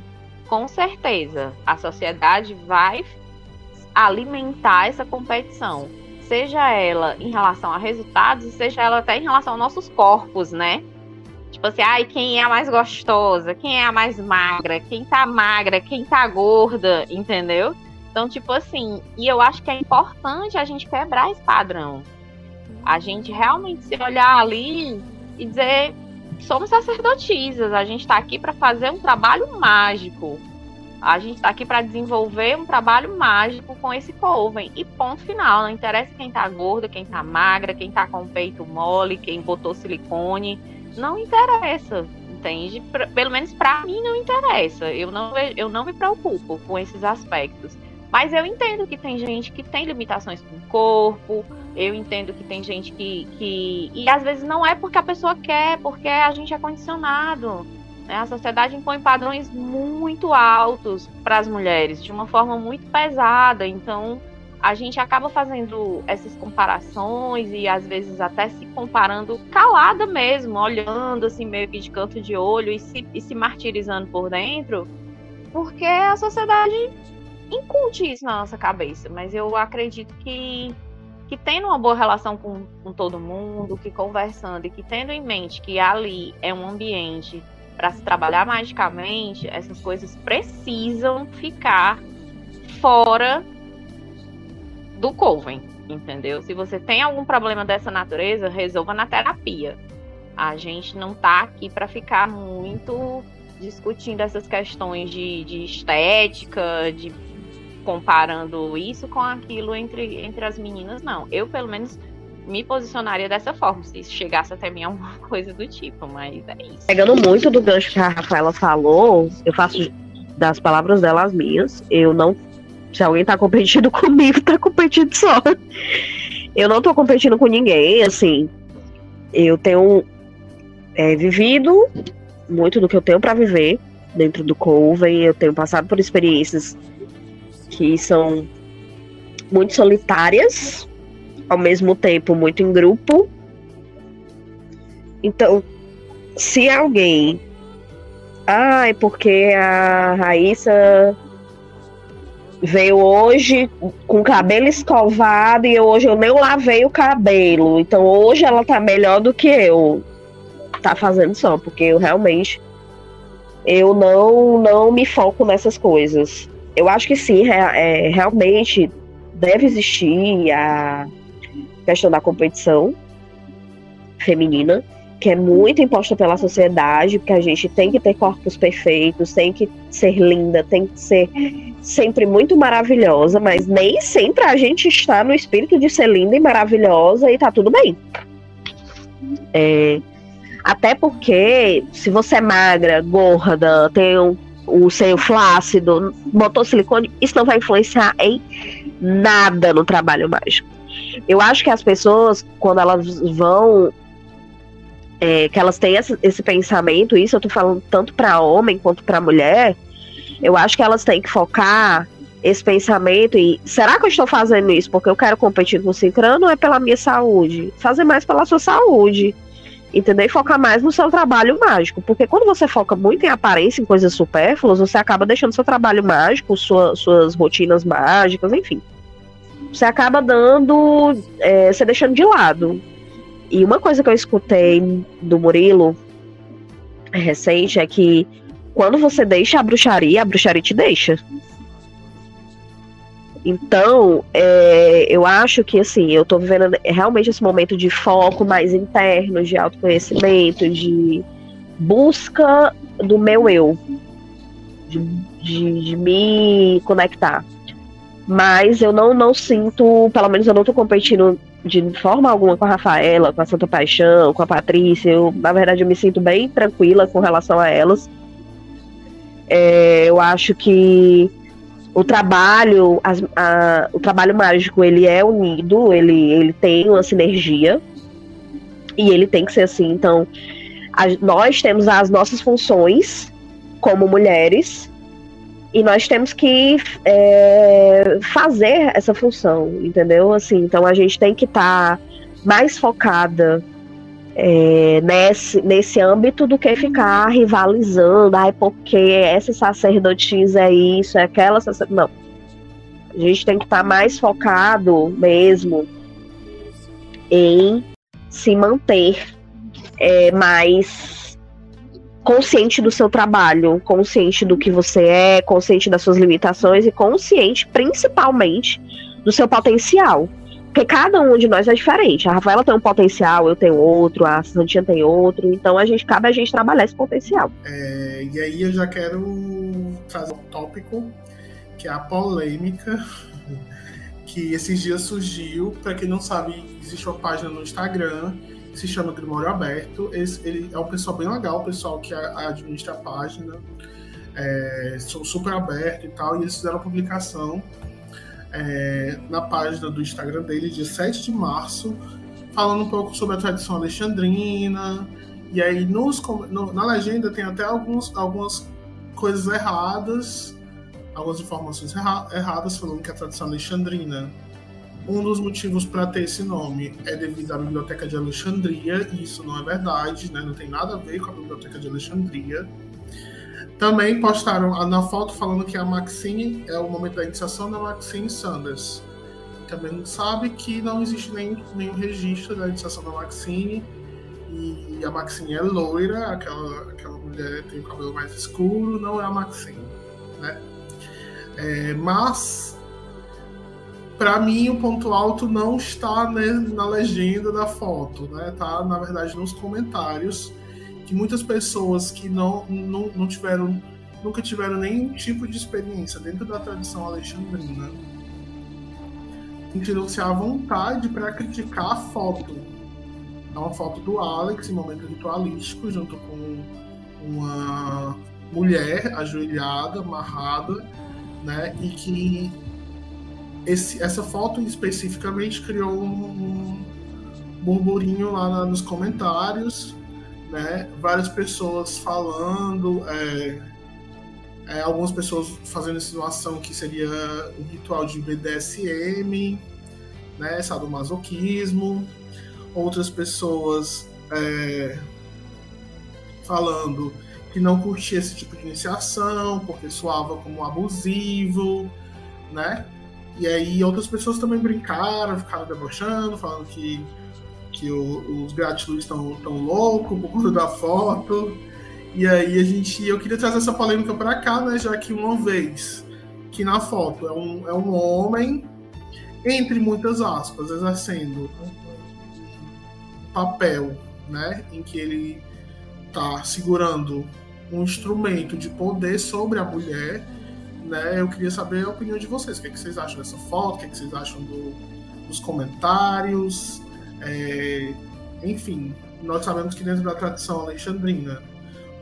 com certeza, a sociedade vai alimentar essa competição. Seja ela em relação a resultados, e seja ela até em relação aos nossos corpos, né? Tipo assim, quem é a mais gostosa? Quem é a mais magra? Quem tá magra? Quem tá gorda? Entendeu? Então, tipo assim, e eu acho que é importante a gente quebrar esse padrão. A gente realmente se olhar ali e dizer, somos sacerdotisas, a gente tá aqui para fazer um trabalho mágico. A gente está aqui para desenvolver um trabalho mágico com esse Coven. E ponto final. Não interessa quem tá gorda, quem tá magra, quem tá com o peito mole, quem botou silicone. Não interessa, entende? Pelo menos para mim não interessa. Eu não me preocupo com esses aspectos. Mas eu entendo que tem gente que tem limitações com o corpo. Eu entendo que tem gente que... E às vezes não é porque a pessoa quer, porque a gente é condicionado. A sociedade impõe padrões muito altos para as mulheres, de uma forma muito pesada. Então, a gente acaba fazendo essas comparações e, às vezes, até se comparando calada mesmo, olhando assim, meio que de canto de olho e se martirizando por dentro, porque a sociedade incute isso na nossa cabeça. Mas eu acredito que tendo uma boa relação com todo mundo, que conversando e que tendo em mente que ali é um ambiente para se trabalhar magicamente, essas coisas precisam ficar fora do Coven, entendeu? Se você tem algum problema dessa natureza, resolva na terapia. A gente não tá aqui para ficar muito discutindo essas questões de estética, de comparando isso com aquilo entre as meninas, não. Eu, pelo menos, me posicionaria dessa forma, se chegasse até mim alguma coisa do tipo, mas é isso. Pegando muito do gancho que a Rafaela falou, eu faço das palavras dela as minhas. Eu não... Se alguém tá competindo comigo, tá competindo só. Eu não tô competindo com ninguém, assim. Eu tenho vivido muito do que eu tenho pra viver dentro do Coven. Eu tenho passado por experiências que são muito solitárias, ao mesmo tempo muito em grupo. Então, se alguém... é porque a Raíssa veio hoje com o cabelo escovado e hoje eu nem lavei o cabelo, então hoje ela tá melhor do que eu. Tá fazendo só, porque eu realmente não me foco nessas coisas. Eu acho que sim, realmente deve existir a questão da competição feminina, que é muito imposta pela sociedade, porque a gente tem que ter corpos perfeitos, tem que ser linda, tem que ser sempre muito maravilhosa, mas nem sempre a gente está no espírito de ser linda e maravilhosa e tá tudo bem. Até porque, se você é magra, gorda, tem o seio flácido, botou silicone, isso não vai influenciar em nada no trabalho mágico. Eu acho que as pessoas, quando elas vão, que elas têm esse pensamento, isso eu tô falando tanto para homem quanto para mulher, eu acho que elas têm que focar esse pensamento em, será que eu estou fazendo isso porque eu quero competir com o Cicrano ou é pela minha saúde? Fazer mais pela sua saúde, entendeu? E focar mais no seu trabalho mágico, porque quando você foca muito em aparência, em coisas supérfluas, você acaba deixando seu trabalho mágico, suas rotinas mágicas, enfim. Você acaba você deixando de lado. E uma coisa que eu escutei do Murilo recente é que quando você deixa a bruxaria te deixa. Então, eu acho que, assim, eu tô vivendo realmente esse momento de foco mais interno, de autoconhecimento, de busca do meu eu, de me conectar. Mas eu não sinto, pelo menos eu não tô competindo de forma alguma com a Rafaela, com a Santa Paixão, com a Patrícia. Na verdade, eu me sinto bem tranquila com relação a elas. Eu acho que o trabalho mágico, ele é unido, ele tem uma sinergia, e ele tem que ser assim. Então, nós temos as nossas funções como mulheres, e nós temos que fazer essa função, entendeu? Assim, então a gente tem que estar mais focada nesse âmbito do que ficar rivalizando, porque essa sacerdotisa é isso, é aquela sacerdotisa. Não. A gente tem que estar mais focado mesmo em se manter mais consciente do seu trabalho, consciente do que você é, consciente das suas limitações e consciente, principalmente, do seu potencial. Porque cada um de nós é diferente. A Rafaela tem um potencial, eu tenho outro, a Santinha tem outro. Então cabe a gente trabalhar esse potencial. E aí eu já quero trazer um tópico, que é a polêmica, que esses dias surgiu. Para quem não sabe, existe uma página no Instagram que se chama Grimório Aberto. Ele é um pessoal bem legal, o pessoal que administra a página. Sou super aberto e tal. E eles fizeram uma publicação na página do Instagram dele, dia 7 de março, falando um pouco sobre a tradição alexandrina. E aí na legenda tem até algumas coisas erradas, algumas informações erradas, falando que a tradição alexandrina, um dos motivos para ter esse nome é devido à Biblioteca de Alexandria, e isso não é verdade, né? Não tem nada a ver com a Biblioteca de Alexandria. Também postaram na foto falando que a Maxine é o momento da iniciação da Maxine Sanders. Também sabe que não existe nenhum registro da iniciação da Maxine, e a Maxine é loira, aquela mulher tem o cabelo mais escuro, não é a Maxine, né? Mas, para mim, o ponto alto não está, né, na legenda da foto, né? Tá, na verdade, nos comentários, que muitas pessoas que nunca tiveram nenhum tipo de experiência dentro da tradição alexandrina sentiram-se à vontade para criticar a foto. É uma foto do Alex em momento ritualístico, junto com uma mulher ajoelhada, amarrada, né? E que essa foto especificamente criou um burburinho lá nos comentários, né? Várias pessoas falando, algumas pessoas fazendo insinuação que seria um ritual de BDSM, né? Sadomasoquismo. Outras pessoas falando que não curtia esse tipo de iniciação porque soava como abusivo, né? E aí outras pessoas também brincaram, ficaram debochando, falando que os gratiluz estão loucos por conta da foto. E aí eu queria trazer essa polêmica para cá, né? Já que uma vez que na foto é um homem, entre muitas aspas, exercendo papel, né? Em que ele está segurando um instrumento de poder sobre a mulher, né? Eu queria saber a opinião de vocês. O que vocês acham dessa foto? O que vocês acham dos comentários? Enfim, nós sabemos que dentro da tradição alexandrina,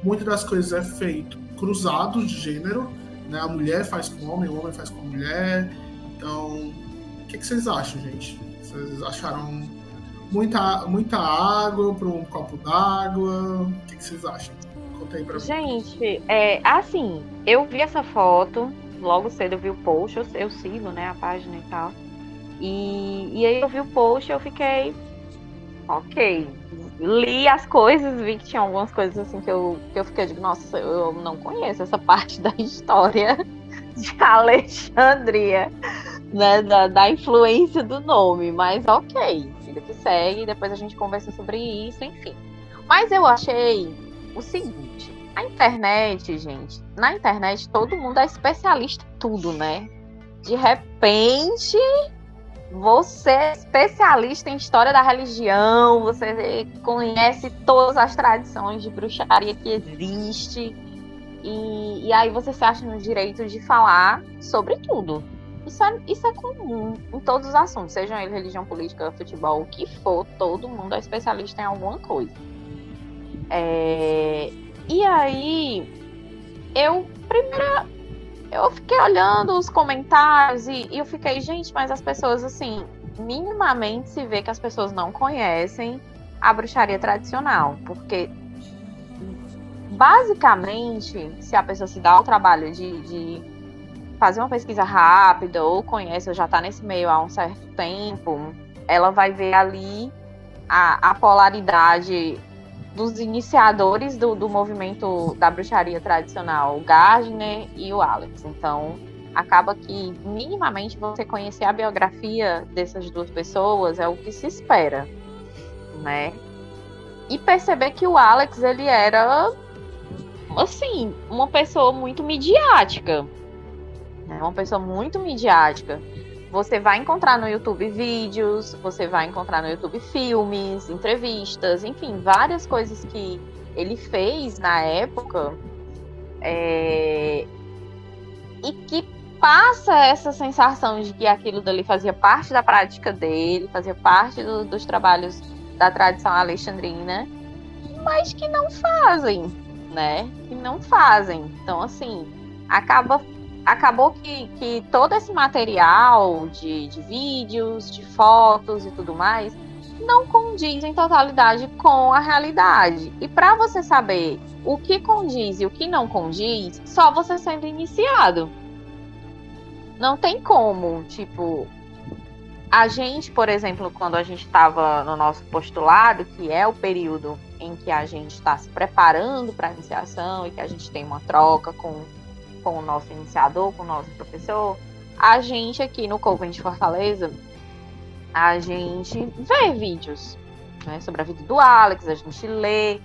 muitas das coisas é feito cruzado de gênero, né? A mulher faz com o homem faz com a mulher. Então, o que vocês acham, gente? Vocês acharam muita água para um copo d'água? O que vocês acham? Conta aí pra mim. Gente, assim, eu vi essa foto, logo cedo eu vi o post, eu sigo, né, a página e tal. E aí eu vi o post e eu fiquei, ok. Li as coisas, vi que tinha algumas coisas assim que eu fiquei, digo, nossa, eu não conheço essa parte da história de Alexandria, né, da influência do nome, mas ok, vida que segue, depois a gente conversa sobre isso, enfim. Mas eu achei o seguinte, a internet, gente, na internet todo mundo é especialista em tudo, né? De repente, você é especialista em história da religião, você conhece todas as tradições de bruxaria que existe, e aí você se acha no direito de falar sobre tudo, isso é comum em todos os assuntos, sejam eles religião, política, futebol, o que for, todo mundo é especialista em alguma coisa. E aí, eu fiquei olhando os comentários e eu fiquei, gente, mas as pessoas, assim, minimamente se vê que as pessoas não conhecem a bruxaria tradicional, porque basicamente, se a pessoa se dá o trabalho de fazer uma pesquisa rápida ou conhece ou já está nesse meio há um certo tempo, ela vai ver ali a polaridade dos iniciadores do movimento da bruxaria tradicional, o Gardner e o Alex. Então, acaba que minimamente você conhecer a biografia dessas duas pessoas é o que se espera, né? E perceber que o Alex, ele era, assim, uma pessoa muito midiática. Né? Uma pessoa muito midiática. Você vai encontrar no YouTube vídeos, você vai encontrar no YouTube filmes, entrevistas, enfim, várias coisas que ele fez na época e que passa essa sensação de que aquilo dali fazia parte da prática dele, fazia parte dos trabalhos da tradição alexandrina, mas que não fazem, né? Que não fazem. Então, assim, acabou que todo esse material de vídeos, de fotos e tudo mais não condiz em totalidade com a realidade. E para você saber o que condiz e o que não condiz, só você sendo iniciado. Não tem como, tipo, a gente, por exemplo, quando a gente estava no nosso postulado, que é o período em que a gente está se preparando para a iniciação e que a gente tem uma troca com o nosso iniciador, com o nosso professor, a gente aqui no Coven de Fortaleza, a gente vê vídeos, né, sobre a vida do Alex, a gente lê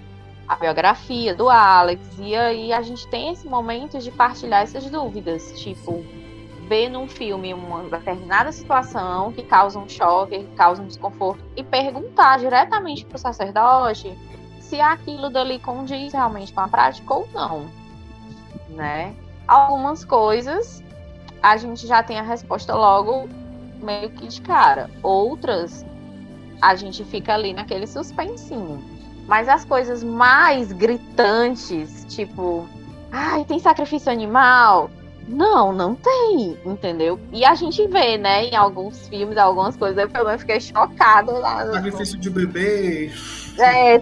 a biografia do Alex, e aí a gente tem esse momento de partilhar essas dúvidas, tipo, ver num filme uma determinada situação que causa um choque, que causa um desconforto, e perguntar diretamente para o sacerdote se aquilo dali condiz realmente com a prática ou não, né? Algumas coisas a gente já tem a resposta logo meio que de cara. Outras a gente fica ali naquele suspensinho. Mas as coisas mais gritantes, tipo, ai, tem sacrifício animal? Não tem, entendeu? E a gente vê, né, em alguns filmes, algumas coisas, eu pelo menos fiquei chocada lá. Sacrifício de bebê.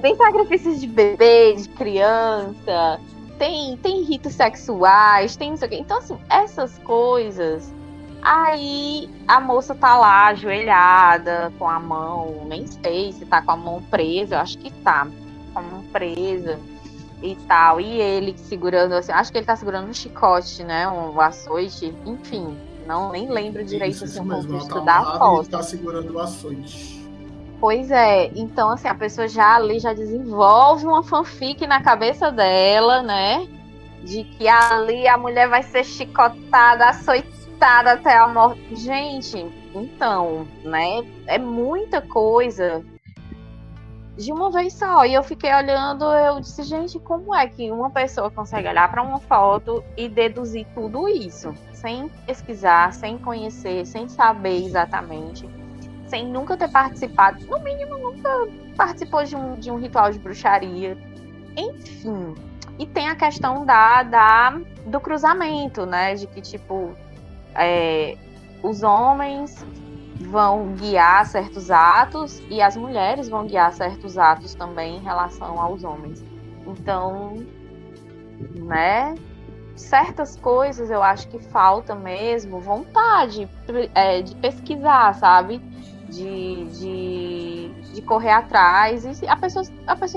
Tem sacrifício de bebê, de criança. Tem ritos sexuais, tem isso aqui. Então, assim, essas coisas. Aí a moça tá lá, ajoelhada, com a mão, nem sei se tá com a mão presa, eu acho que tá, com a mão presa e tal. E ele segurando, assim, acho que ele tá segurando um chicote, né? Um açoite, enfim, nem lembro direito assim, o contexto da foto. Ele tá segurando o açoite. Pois é, então assim, a pessoa já desenvolve uma fanfic na cabeça dela, né? De que ali a mulher vai ser chicotada, açoitada até a morte. Gente, então, né? É muita coisa de uma vez só. E eu fiquei olhando, eu disse, gente, como é que uma pessoa consegue olhar para uma foto e deduzir tudo isso? Sem pesquisar, sem conhecer, sem saber exatamente. Sem nunca ter participado, no mínimo nunca participou de um ritual de bruxaria. Enfim. E tem a questão do cruzamento, né? De que, tipo, os homens vão guiar certos atos e as mulheres vão guiar certos atos também em relação aos homens. Então, né? Certas coisas eu acho que falta mesmo vontade de pesquisar, sabe? De correr atrás, e a pessoa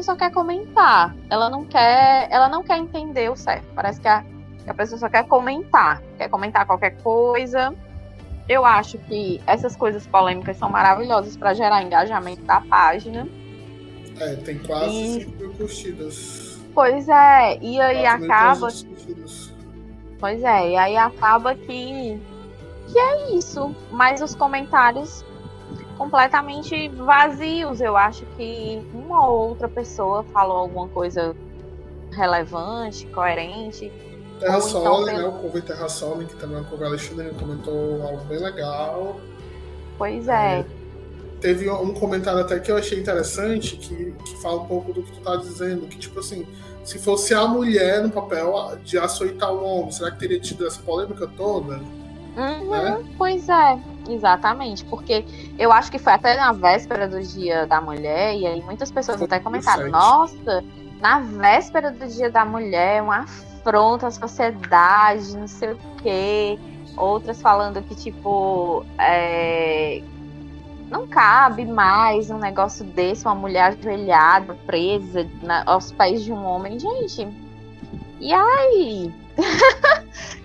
só quer comentar, ela não quer entender o certo, parece que a pessoa só quer comentar qualquer coisa. Eu acho que essas coisas polêmicas são maravilhosas para gerar engajamento da página. Tem quase 5 mil curtidas. Pois é, e aí acaba. Pois é, e aí acaba que é isso, mas os comentários completamente vazios. Eu acho que uma ou outra pessoa falou alguma coisa relevante, coerente. Terra Ou então Sole, pelo- né? O Coven Terra Sole, que também é um Coven Alexandre, comentou algo bem legal. Pois é. Teve um comentário até que eu achei interessante, que fala um pouco do que tu tá dizendo, que tipo assim, se fosse a mulher no papel de açoitar o homem, será que teria tido essa polêmica toda? Né? Pois é, exatamente, porque eu acho que foi até na véspera do Dia da Mulher, e aí muitas pessoas Foi até comentaram, 27. nossa, na véspera do Dia da Mulher, uma afronta à sociedade, não sei o quê. Outras falando que, tipo, não cabe mais um negócio desse, uma mulher ajoelhada, presa aos pés de um homem. Gente, e aí?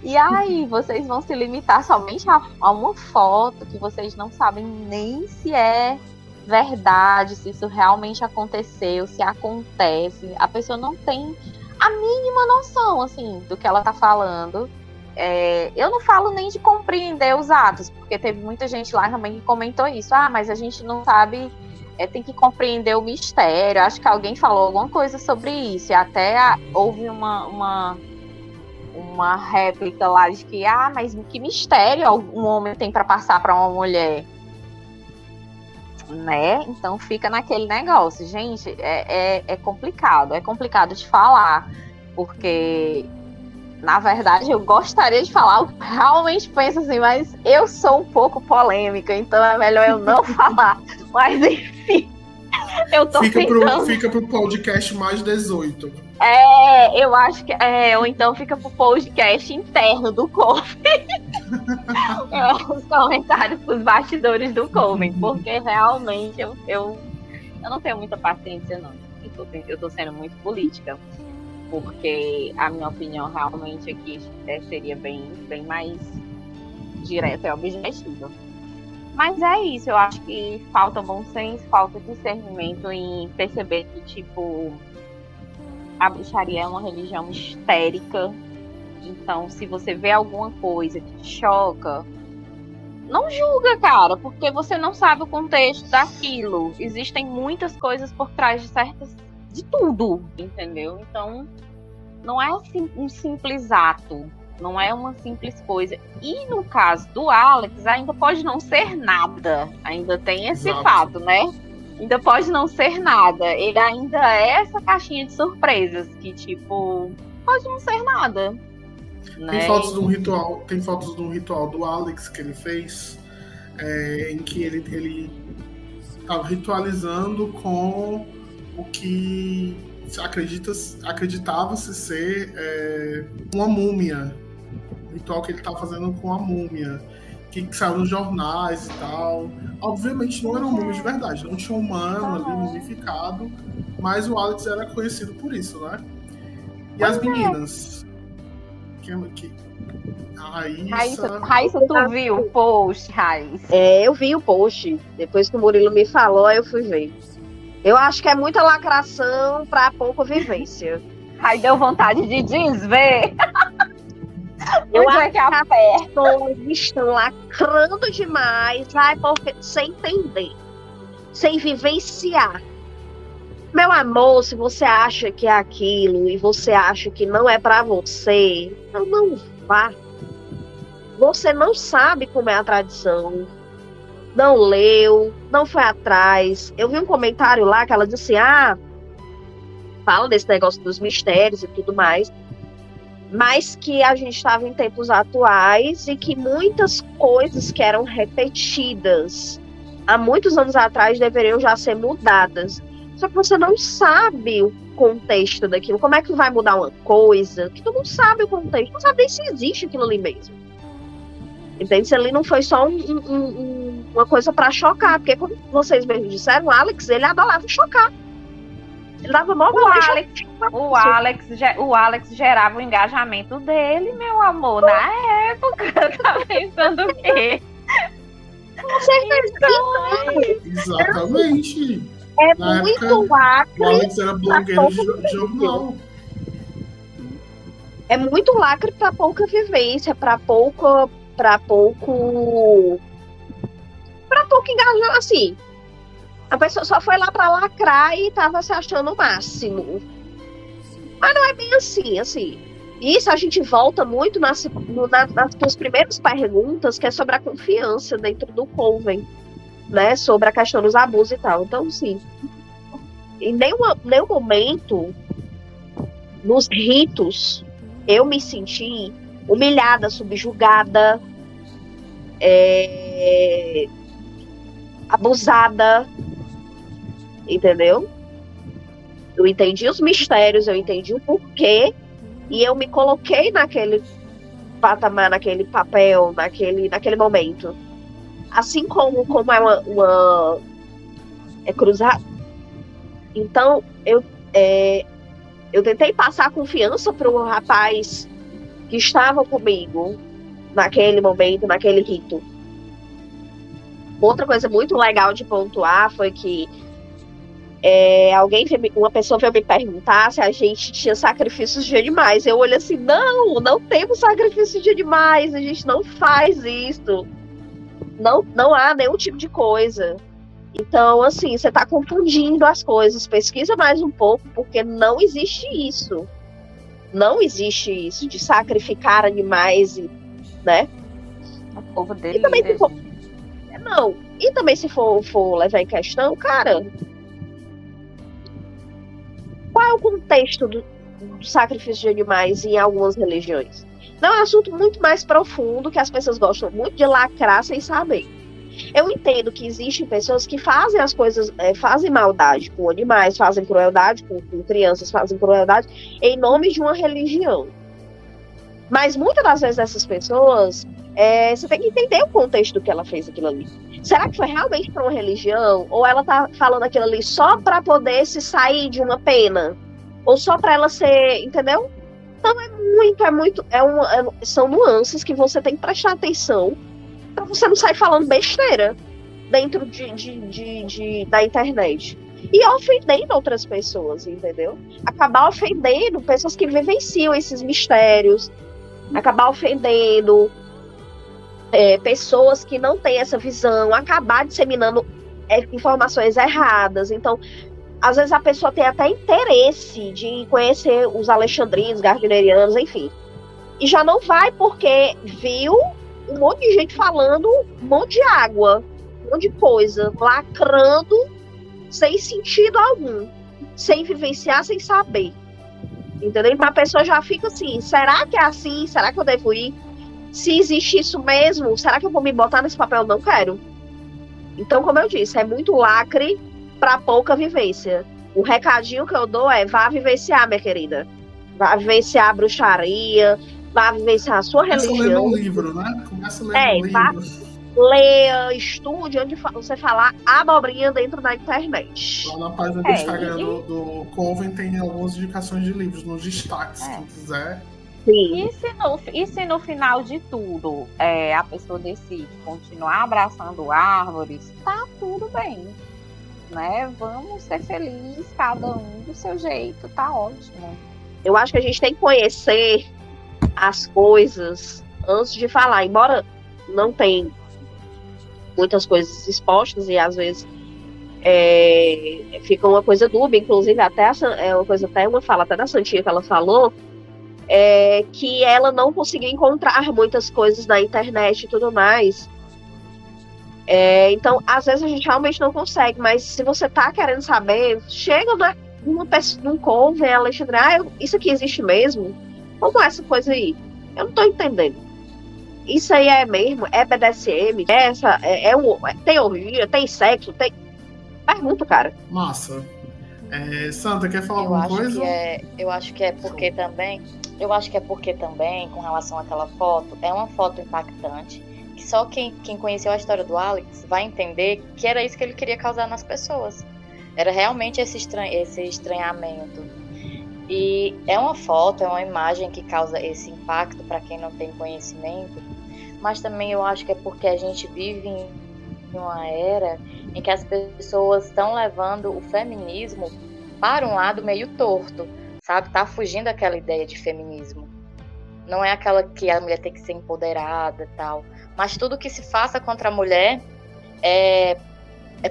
E aí, vocês vão se limitar somente a uma foto que vocês não sabem nem se é verdade, se isso realmente aconteceu, se acontece. A pessoa não tem a mínima noção, assim, do que ela tá falando. Eu não falo nem de compreender os atos, porque teve muita gente lá também que comentou isso. Ah, mas a gente não sabe, tem que compreender o mistério. Acho que alguém falou alguma coisa sobre isso, e até houve uma réplica lá de que, mas que mistério um homem tem para passar para uma mulher, né? Então fica naquele negócio, gente, é complicado de falar, porque na verdade eu gostaria de falar o que realmente penso assim, mas eu sou um pouco polêmica, então é melhor eu não falar, mas enfim, eu tô tentando... Fica pro podcast mais 18. Eu acho que ou então fica pro podcast interno do Coven. Os comentários pros bastidores do Coven, porque realmente eu não tenho muita paciência, não. Eu tô sendo muito política, porque a minha opinião realmente aqui seria bem mais direta e objetiva. Mas é isso, eu acho que falta bom senso, falta discernimento em perceber que, tipo, a bruxaria é uma religião histérica. Então, se você vê alguma coisa que te choca, não julga, cara, porque você não sabe o contexto daquilo. Existem muitas coisas por trás de tudo, entendeu? Então, não é um simples ato, não é uma simples coisa. E no caso do Alex, ainda pode não ser nada. Ainda tem esse fato, né? Ainda pode não ser nada. Ele ainda é essa caixinha de surpresas que, tipo, pode não ser nada. Né? Tem fotos de um ritual do Alex que ele fez, em que ele estava ritualizando com o que acreditava-se ser uma múmia. O ritual que ele estava fazendo com a múmia, que saiu nos jornais e tal. Obviamente não era uma múmia de verdade, não tinha um humano ali mumificado, mas o Alex era conhecido por isso, né? E as meninas? A Raíssa, tu viu o post, Raíssa? Eu vi o post. Depois que o Murilo me falou, aí eu fui ver. Eu acho que é muita lacração pra pouca vivência. Aí deu vontade de desver. Eu acho que as pessoas estão lacrando demais, porque sem entender, sem vivenciar. Meu amor, se você acha que é aquilo e você acha que não é pra você, então não vá. Você não sabe como é a tradição, não leu, não foi atrás. Eu vi um comentário lá que ela disse, fala desse negócio dos mistérios e tudo mais, mas que a gente estava em tempos atuais e que muitas coisas que eram repetidas há muitos anos atrás deveriam já ser mudadas. Só que você não sabe o contexto daquilo. Como é que vai mudar uma coisa que tu não sabe o contexto? Não sabe nem se existe aquilo ali mesmo. Entende? Se ali não foi só uma coisa para chocar. Porque, como vocês mesmos disseram, o Alex, ele adorava chocar. Ele dava mó o Alex gerava o engajamento dele, meu amor, na época. Tá pensando o quê? Com certeza. Então, exatamente. É muito lacre. O Alex era blogueiro de jornal. É muito lacre para pouca vivência, para pouco engajamento, assim. A pessoa só foi lá para lacrar e tava se achando o máximo. Mas não é bem assim. Isso a gente volta muito nas primeiras perguntas, que é sobre a confiança dentro do Coven, né? Sobre a questão dos abusos e tal. Então, sim, em nenhum momento, nos ritos, eu me senti humilhada, subjugada, abusada, entendeu? Eu entendi os mistérios, eu entendi o porquê, e eu me coloquei naquele patamar, naquele papel, naquele momento. Assim como é cruzar. Então, eu tentei passar a confiança para o rapaz que estava comigo naquele momento, naquele rito. Outra coisa muito legal de pontuar foi que uma pessoa veio me perguntar se a gente tinha sacrifícios de animais. Eu olhei assim, não temos sacrifício de animais, a gente não faz isso. Não há nenhum tipo de coisa. Então, assim, você está confundindo as coisas. Pesquisa mais um pouco, porque não existe isso. Não existe isso de sacrificar animais, né? O povo dele. E também se for levar em questão, cara, qual é o contexto do sacrifício de animais em algumas religiões? Não, é um assunto muito mais profundo que as pessoas gostam muito de lacrar sem saber. Eu entendo que existem pessoas que fazem as coisas, fazem maldade com animais, fazem crueldade com crianças, fazem crueldade em nome de uma religião. Mas muitas das vezes essas pessoas, você tem que entender o contexto do que ela fez aquilo ali. Será que foi realmente para uma religião? Ou ela tá falando aquilo ali só para poder se sair de uma pena? Ou só para ela ser, entendeu? Então são nuances que você tem que prestar atenção para você não sair falando besteira dentro da internet. E ofendendo outras pessoas, entendeu? Acabar ofendendo pessoas que vivenciam esses mistérios, acabar ofendendo pessoas que não têm essa visão, acabar disseminando informações erradas. Então, às vezes a pessoa tem até interesse de conhecer os alexandrinos, gardnerianos, enfim. E já não vai porque viu um monte de gente falando um monte de água, um monte de coisa, lacrando sem sentido algum, sem vivenciar, sem saber. Entendeu? Então a pessoa já fica assim, será que é assim? Será que eu devo ir? Se existe isso mesmo, será que eu vou me botar nesse papel? Não quero. Então, como eu disse, é muito lacre para pouca vivência. O recadinho que eu dou é, vá vivenciar, minha querida. Vá vivenciar a bruxaria, vá vivenciar a sua religião. Começa lendo um livro, né? Começa lendo um livro. Leia, estude onde você falar abobrinha dentro da internet. Lá na página do Instagram do Coven tem algumas indicações de livros nos destaques, quem quiser. Sim. E se no final de tudo a pessoa decide continuar abraçando árvores, tá tudo bem, né? Vamos ser felizes, cada um do seu jeito, tá ótimo. Eu acho que a gente tem que conhecer as coisas antes de falar, embora não tenha muitas coisas expostas e às vezes fica uma coisa dúbia, inclusive até uma fala até da Santinha que ela falou, que ela não conseguiu encontrar muitas coisas na internet e tudo mais. Então, às vezes a gente realmente não consegue, mas se você tá querendo saber, chega num Coven, Alexandre, isso aqui existe mesmo? Como é essa coisa aí? Eu não tô entendendo. Isso aí é mesmo? É BDSM? Tem orgia? Tem sexo? Pergunta, cara. Massa. Sandra, quer falar alguma coisa? Eu acho que é porque também, com relação àquela foto, é uma foto impactante, que só quem conheceu a história do Alex vai entender que era isso que ele queria causar nas pessoas. Era realmente esse estranhamento. E é uma foto, é uma imagem que causa esse impacto para quem não tem conhecimento, mas também eu acho que é porque a gente vive em uma era em que as pessoas estão levando o feminismo para um lado meio torto, sabe? Tá fugindo daquela ideia de feminismo. Não é aquela que a mulher tem que ser empoderada e tal, mas tudo que se faça contra a mulher é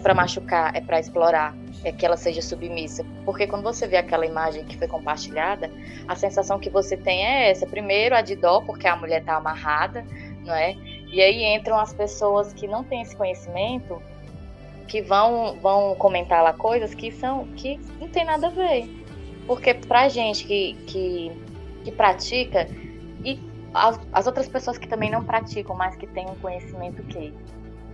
para machucar, é para explorar. que ela seja submissa. Porque quando você vê aquela imagem que foi compartilhada, a sensação que você tem é essa. Primeiro, a de dó, porque a mulher está amarrada, não é? E aí entram as pessoas que não têm esse conhecimento, que vão comentar lá coisas que não tem nada a ver. Porque pra gente que pratica, e as outras pessoas que também não praticam, mas que têm um conhecimento que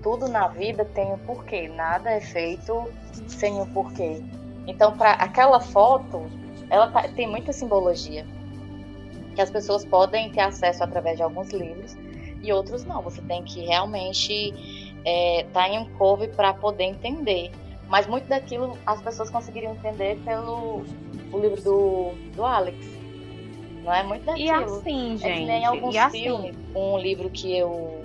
tudo na vida tem um porquê, nada é feito sem um porquê. Então, para aquela foto, ela tem muita simbologia, que as pessoas podem ter acesso através de alguns livros, e outros não. Você tem que realmente estar em um couve para poder entender. Mas muito daquilo as pessoas conseguiriam entender pelo o livro do Alex. Não é muito daquilo. E assim, gente. É que nem alguns filmes. Um livro que eu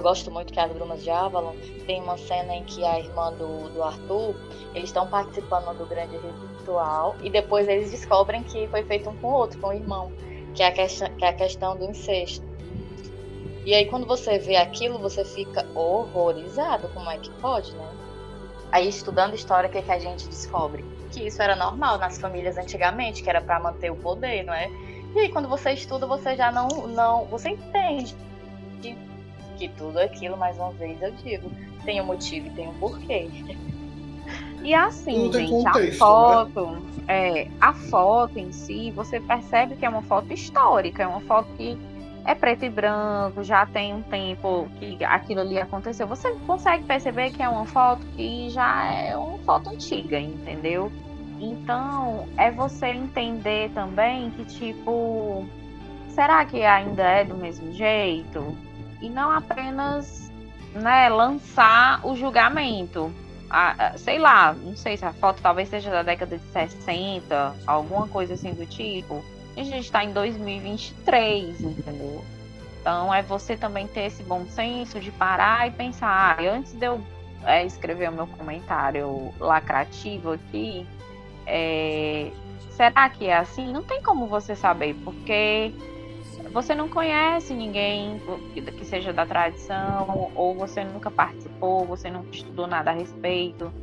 gosto muito, que é As Brumas de Avalon, tem uma cena em que a irmã do Arthur, eles estão participando do grande ritual, e depois eles descobrem que foi feito um com o outro, com o irmão, que é a questão do incesto. E aí quando você vê aquilo, você fica horrorizado, como é que pode, né? Aí estudando história, o que a gente descobre? Que isso era normal nas famílias antigamente, que era para manter o poder, não é? E aí quando você estuda, você já não você entende que tudo aquilo, mais uma vez eu digo, tem um motivo e tem um porquê. E assim, gente, contexto, a foto em si, você percebe que é uma foto histórica, é uma foto que é preto e branco, já tem um tempo que aquilo ali aconteceu. Você consegue perceber que é uma foto que já é uma foto antiga, entendeu? Então, é você entender também que, tipo, será que ainda é do mesmo jeito? E não apenas, né, lançar o julgamento. Sei lá, não sei se a foto talvez seja da década de 60, alguma coisa assim do tipo. A gente está em 2023, entendeu? Então é você também ter esse bom senso de parar e pensar, antes de eu escrever o meu comentário lacrativo aqui, será que é assim? Não tem como você saber, porque você não conhece ninguém que seja da tradição, ou você nunca participou, você nunca estudou nada a respeito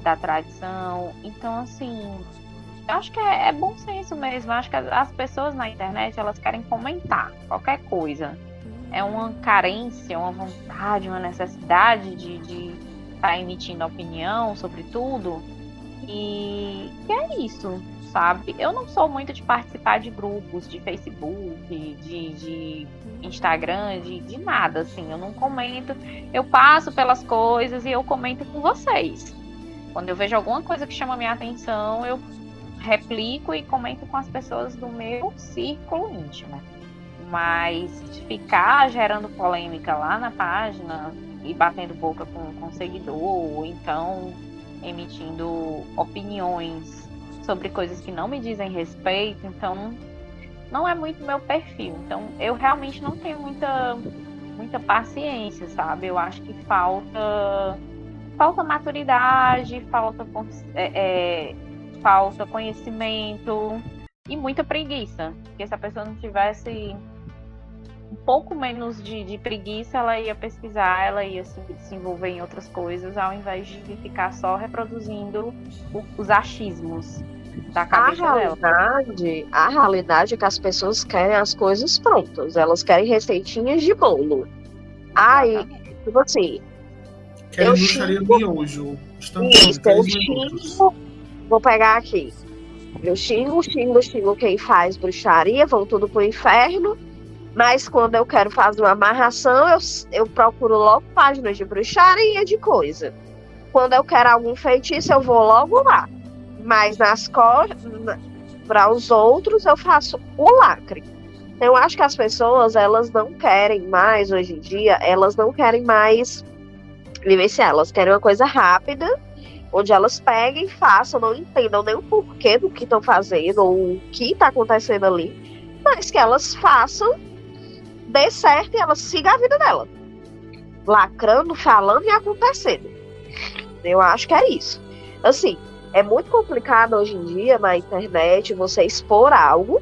da tradição. Então, assim, eu acho que é bom senso mesmo. Eu acho que as pessoas na internet, elas querem comentar qualquer coisa. É uma carência, uma vontade, uma necessidade de estar emitindo opinião sobre tudo. E é isso, sabe? Eu não sou muito de participar de grupos de Facebook, de Instagram, de nada, assim. Eu não comento. Eu passo pelas coisas e eu comento com vocês. Quando eu vejo alguma coisa que chama minha atenção, eu replico e comento com as pessoas do meu círculo íntimo. Mas ficar gerando polêmica lá na página e batendo boca com seguidor, ou então emitindo opiniões sobre coisas que não me dizem respeito, então não é muito meu perfil. Então eu realmente não tenho muita paciência, sabe? Eu acho que falta maturidade, falta conhecimento e muita preguiça. Porque se a pessoa não tivesse um pouco menos de preguiça, ela ia pesquisar, ela ia se envolver em outras coisas, ao invés de ficar só reproduzindo os achismos da cabeça dela. A realidade é que as pessoas querem as coisas prontas, elas querem receitinhas de bolo. Aí, tipo assim, eu xingo miojo. Vou pegar aqui. Eu xingo quem faz bruxaria, vão tudo pro inferno. Mas quando eu quero fazer uma amarração, eu procuro logo páginas de bruxaria, de coisa. Quando eu quero algum feitiço, eu vou logo lá. Mas nas costas, para os outros, eu faço o lacre. Eu acho que as pessoas, elas não querem mais, hoje em dia, elas não querem mais vivenciar. Elas querem uma coisa rápida, onde elas peguem, façam, não entendam nem o porquê do que estão fazendo, ou o que está acontecendo ali, mas que elas façam, dê certo e elas sigam a vida dela. Lacrando, falando e acontecendo. Eu acho que é isso. Assim, é muito complicado hoje em dia na internet você expor algo,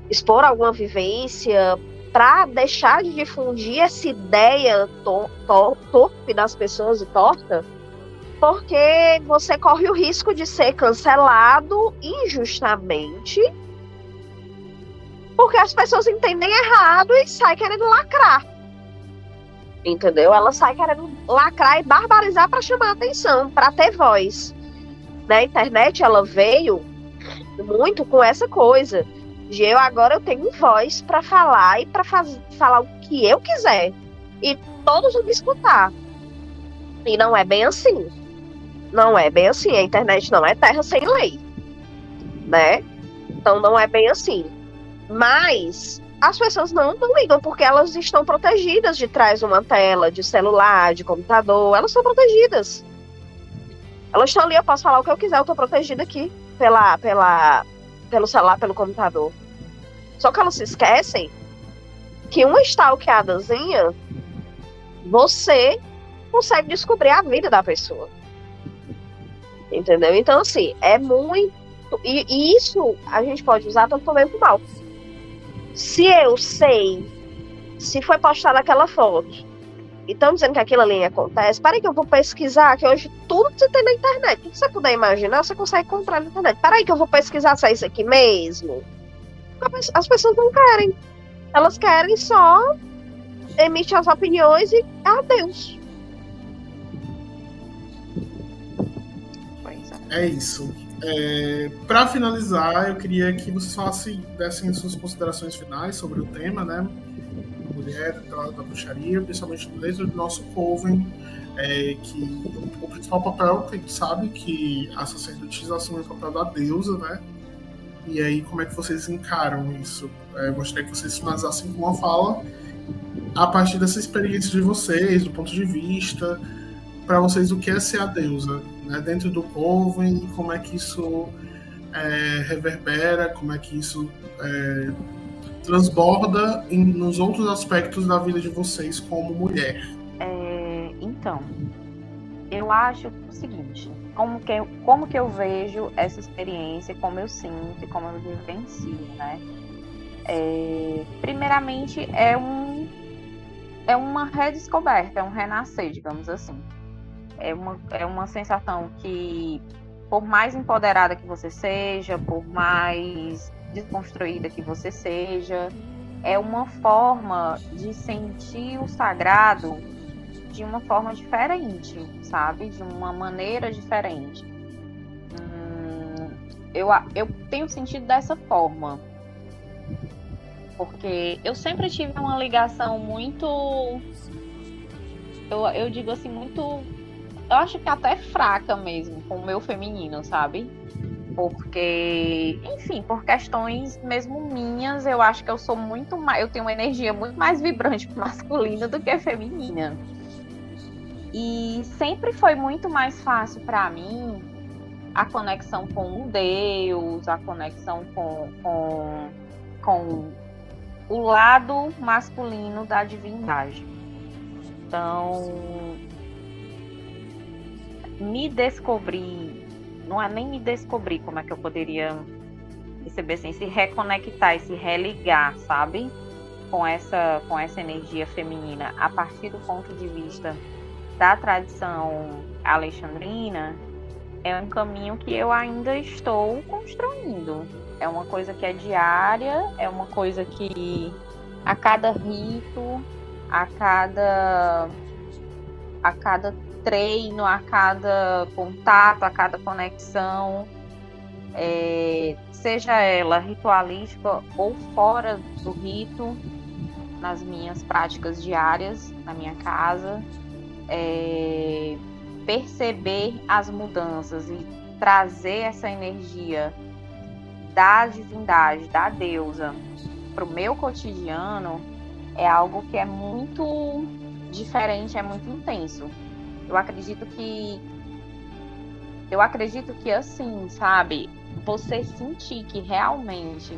expor alguma vivência, para deixar de difundir essa ideia torpe das pessoas e torta, porque você corre o risco de ser cancelado injustamente, porque as pessoas entendem errado e saem querendo lacrar. Entendeu? Ela sai querendo lacrar e barbarizar para chamar atenção, para ter voz. Na internet, ela veio muito com essa coisa de agora eu tenho voz para falar e para falar o que eu quiser. E todos vão me escutar. E não é bem assim. Não é bem assim. A internet não é terra sem lei. Né? Então não é bem assim. Mas as pessoas não ligam, porque elas estão protegidas de trás de uma tela, de celular, de computador. Elas são protegidas. Elas estão ali, eu posso falar o que eu quiser, eu estou protegida aqui pelo celular, pelo computador. Só que elas se esquecem que uma stalkeadazinha, você consegue descobrir a vida da pessoa. Entendeu? Então, assim, é muito... E isso a gente pode usar tanto bem como mal. Se eu sei, se foi postada aquela foto, e estão dizendo que aquilo ali acontece, peraí que eu vou pesquisar, que hoje tudo que você tem na internet, tudo que você puder imaginar, você consegue encontrar na internet. Peraí que eu vou pesquisar se é isso aqui mesmo. As pessoas não querem. Elas querem só emitir as opiniões e adeus. É isso. Para finalizar, eu queria que vocês dessem suas considerações finais sobre o tema, né? Mulher da bruxaria, principalmente dentro do nosso coven, que o principal papel que a gente sabe que a sacerdotisa assume o papel da deusa, né? E aí, como é que vocês encaram isso? Eu gostaria que vocês finalizassem com uma fala a partir dessa experiência de vocês, do ponto de vista, para vocês, o que é ser a deusa, né? Dentro do coven, e como é que isso reverbera, como é que isso transborda nos outros aspectos da vida de vocês como mulher. Então, eu acho o seguinte, como que eu vejo essa experiência, como eu sinto e como eu vivencio, né? Primeiramente, é uma redescoberta, é um renascer, digamos assim. É uma sensação que, por mais empoderada que você seja, por mais desconstruída que você seja, é uma forma de sentir o sagrado de uma forma diferente, sabe? De uma maneira diferente. Eu tenho sentido dessa forma, porque eu sempre tive uma ligação muito, eu digo assim, muito, eu acho que até fraca mesmo com o meu feminino, sabe? Porque, enfim, por questões mesmo minhas, eu acho que eu sou muito mais, eu tenho uma energia muito mais vibrante masculina do que feminina. E sempre foi muito mais fácil para mim a conexão com o Deus, a conexão com o lado masculino da divindade. Então, me descobrir, não é nem me descobrir, como é que eu poderia receber assim, se reconectar e se religar, sabe? Com essa energia feminina, a partir do ponto de vista da tradição alexandrina, é um caminho que eu ainda estou construindo. É uma coisa que é diária, é uma coisa que a cada rito, a cada treino, a cada contato, a cada conexão, seja ela ritualística ou fora do rito, nas minhas práticas diárias, na minha casa, perceber as mudanças e trazer essa energia da divindade, da deusa, para o meu cotidiano, é algo que é muito diferente, é muito intenso. Eu acredito que assim, sabe, você sentir que realmente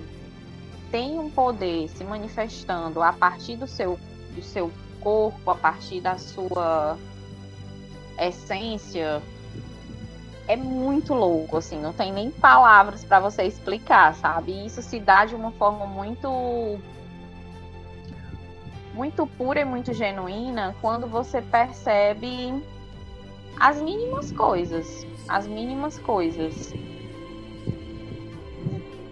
tem um poder se manifestando a partir do seu corpo, a partir da sua essência, é muito louco, assim, não tem nem palavras para você explicar, sabe? E isso se dá de uma forma muito pura e muito genuína quando você percebe as mínimas coisas. As mínimas coisas.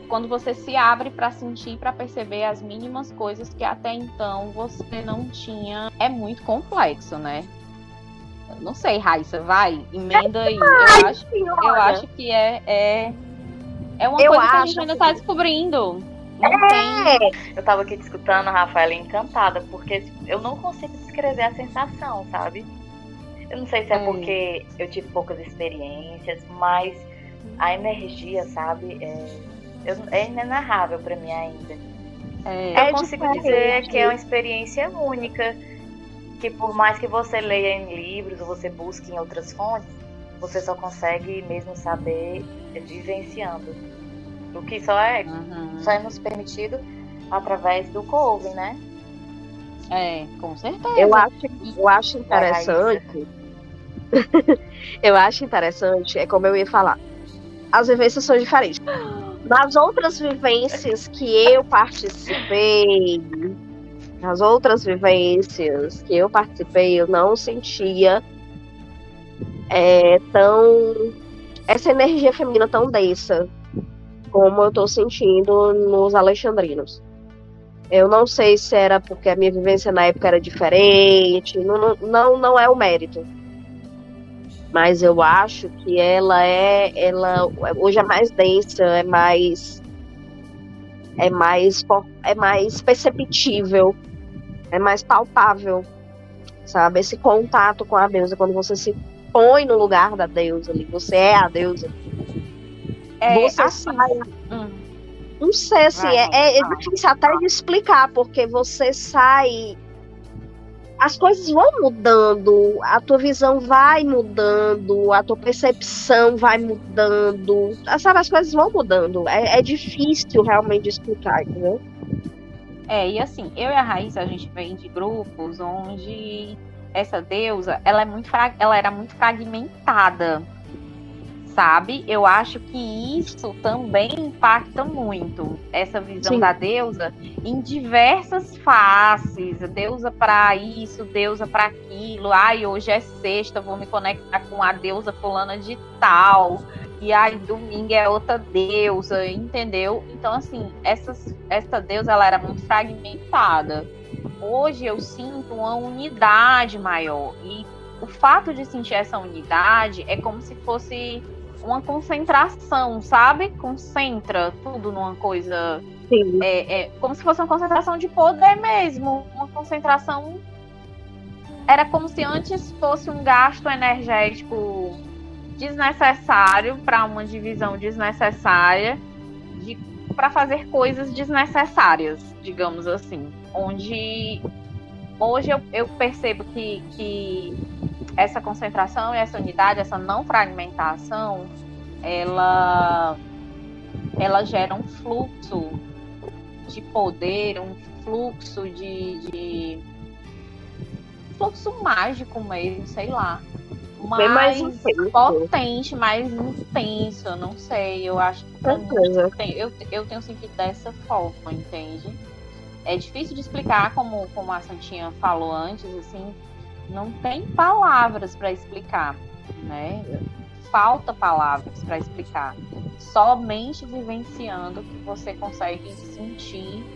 Quando você se abre para sentir, para perceber as mínimas coisas que até então você não tinha. É muito complexo, né? Eu não sei, Raíssa, vai, emenda aí. Eu acho que é uma coisa que a gente ainda está descobrindo. Não tem. Eu tava aqui escutando a Rafaela encantada, porque eu não consigo descrever a sensação, sabe? Eu não sei se é porque eu tive poucas experiências, mas a energia, sabe, é inenarrável pra mim ainda. Eu consigo dizer que é uma experiência única, que por mais que você leia em livros ou você busque em outras fontes, você só consegue mesmo saber vivenciando. O que só é nos permitido através do Coven, né? Com certeza. Eu acho interessante. Eu acho interessante, é como eu ia falar. As vivências são diferentes. Nas outras vivências que eu participei, eu não sentia essa energia feminina tão densa como eu tô sentindo nos alexandrinos. Eu não sei se era porque a minha vivência na época era diferente, não é o mérito. Mas eu acho que ela hoje é mais densa, é mais perceptível, é mais palpável, sabe? Esse contato com a deusa, quando você se põe no lugar da deusa ali, você é a deusa. Você sai. Não sei, assim, é difícil até de explicar, porque você sai. As coisas vão mudando, a tua visão vai mudando, a tua percepção vai mudando, sabe, as coisas vão mudando. É difícil realmente de explicar, entendeu? E assim, eu e a Raíssa, a gente vem de grupos onde essa deusa, ela era muito fragmentada, sabe? Eu acho que isso também impacta muito essa visão da deusa em diversas faces. Deusa para isso, deusa para aquilo. Hoje é sexta, vou me conectar com a deusa fulana de tal. E domingo é outra deusa, entendeu? Então, assim, essa deusa, ela era muito fragmentada. Hoje eu sinto uma unidade maior. E o fato de sentir essa unidade é como se fosse uma concentração, sabe? Concentra tudo numa coisa. Como se fosse uma concentração de poder mesmo. Uma concentração. Era como se antes fosse um gasto energético desnecessário para uma divisão desnecessária para fazer coisas desnecessárias, digamos assim. Onde hoje eu percebo que essa concentração e essa unidade, essa não fragmentação, ela gera um fluxo de poder, um fluxo de fluxo mágico mesmo, sei lá. Mais potente, mais intenso, eu não sei. Eu acho que eu tenho sentido dessa forma, entende? É difícil de explicar, como a Santinha falou antes, assim. Não tem palavras para explicar, né? Falta palavras para explicar. Somente vivenciando que você consegue sentir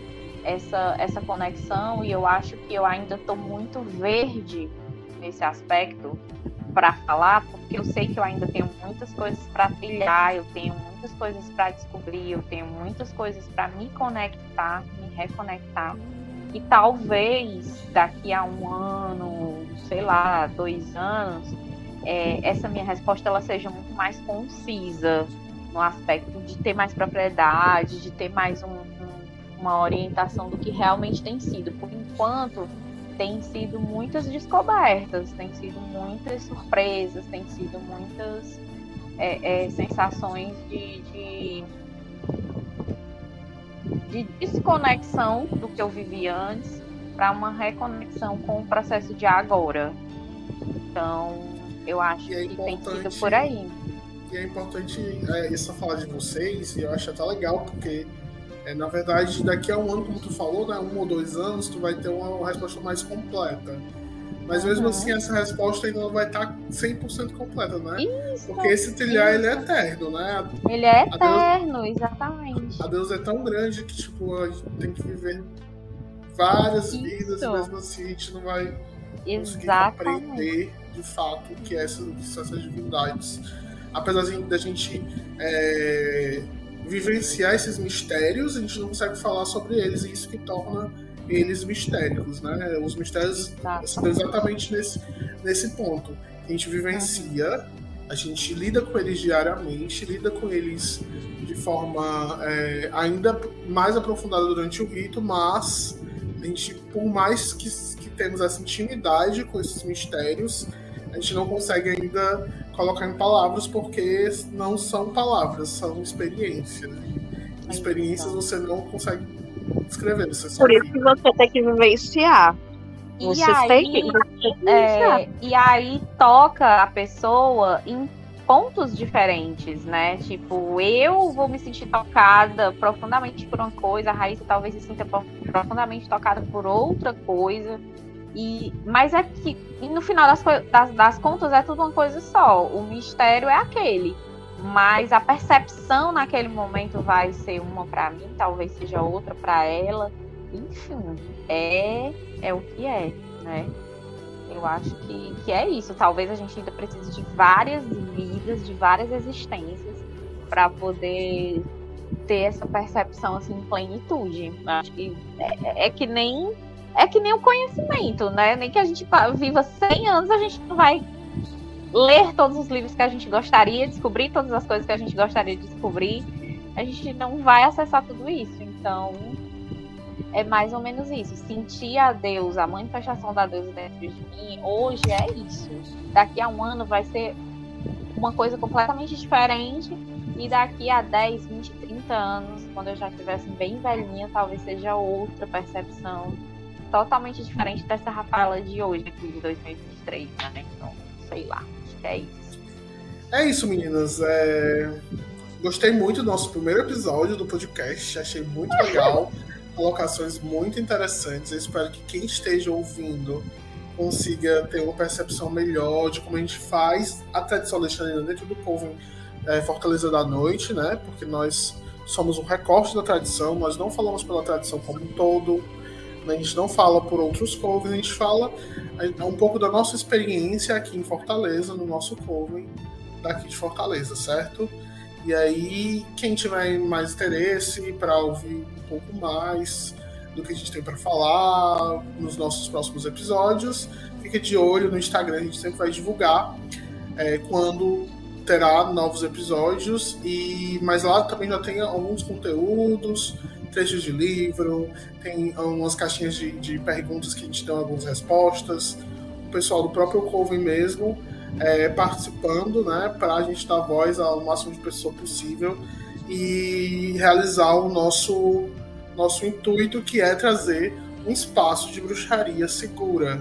essa conexão. E eu acho que eu ainda estou muito verde nesse aspecto para falar, porque eu sei que eu ainda tenho muitas coisas para trilhar, eu tenho muitas coisas para descobrir, eu tenho muitas coisas para me conectar, me reconectar. E talvez daqui a 1 ano, sei lá, 2 anos, essa minha resposta ela seja muito mais concisa no aspecto de ter mais propriedade, de ter mais uma orientação do que realmente tem sido. Por enquanto, tem sido muitas descobertas, tem sido muitas surpresas, tem sido muitas sensações de desconexão do que eu vivi antes para uma reconexão com o processo de agora. Então, eu acho que tem sido por aí. E é importante essa fala de vocês, e eu acho até legal, porque na verdade, daqui a 1 ano, como tu falou, né, 1 ou 2 anos, tu vai ter uma resposta mais completa. Mas mesmo assim, essa resposta ainda não vai estar 100% completa, né? Isso, porque esse trilhar, ele é eterno, né? Ele é eterno, exatamente. A Deus é tão grande que, tipo, a gente tem que viver várias vidas e mesmo assim a gente não vai conseguir compreender de fato o que é essas divindades. Apesar da gente vivenciar esses mistérios, a gente não consegue falar sobre eles, e isso que torna eles mistéricos, né? Os mistérios estão exatamente nesse ponto. A gente vivencia, a gente lida com eles diariamente, lida com eles de forma ainda mais aprofundada durante o rito, mas a gente, por mais que temos essa intimidade com esses mistérios, a gente não consegue ainda colocar em palavras, porque não são palavras, são experiências. Experiências você não consegue descrever. Por isso que você tem que vivenciar. E aí toca a pessoa em pontos diferentes, né? Tipo, eu vou me sentir tocada profundamente por uma coisa, a Raíssa talvez se sinta profundamente tocada por outra coisa. Mas é que no final das contas é tudo uma coisa só. O mistério é aquele. Mas a percepção naquele momento vai ser uma para mim, talvez seja outra para ela. Enfim, é o que é, né? Eu acho que é isso. Talvez a gente ainda precise de várias vidas, de várias existências para poder ter essa percepção assim, em plenitude. Acho que é que nem o conhecimento, né? Nem que a gente viva 100 anos, a gente não vai ler todos os livros que a gente gostaria, descobrir todas as coisas que a gente gostaria de descobrir. A gente não vai acessar tudo isso. Então, é mais ou menos isso. Sentir a Deus, a manifestação da Deus dentro de mim, hoje é isso. Daqui a um ano vai ser uma coisa completamente diferente. E daqui a 10, 20, 30 anos, quando eu já estivesse bem velhinha, talvez seja outra percepção totalmente diferente dessa Rafaela de hoje, aqui de 2023, né? Então, sei lá, acho que é isso. É isso, meninas. Gostei muito do nosso primeiro episódio do podcast, achei muito legal, colocações muito interessantes. Eu espero que quem esteja ouvindo consiga ter uma percepção melhor de como a gente faz a tradição alexandrina dentro do Coven Fortaleza da Noite, né? Porque nós somos um recorte da tradição, nós não falamos pela tradição como um todo, a gente não fala por outros covens, a gente fala um pouco da nossa experiência aqui em Fortaleza, no nosso coven daqui de Fortaleza, certo? E aí, quem tiver mais interesse para ouvir um pouco mais do que a gente tem para falar nos nossos próximos episódios, fica de olho no Instagram, a gente sempre vai divulgar quando terá novos episódios, mas lá também já tem alguns conteúdos, trechos de livro, tem umas caixinhas de perguntas que a gente dá algumas respostas, o pessoal do próprio Coven mesmo participando, né, para a gente dar voz ao máximo de pessoa possível e realizar o nosso intuito, que é trazer um espaço de bruxaria segura,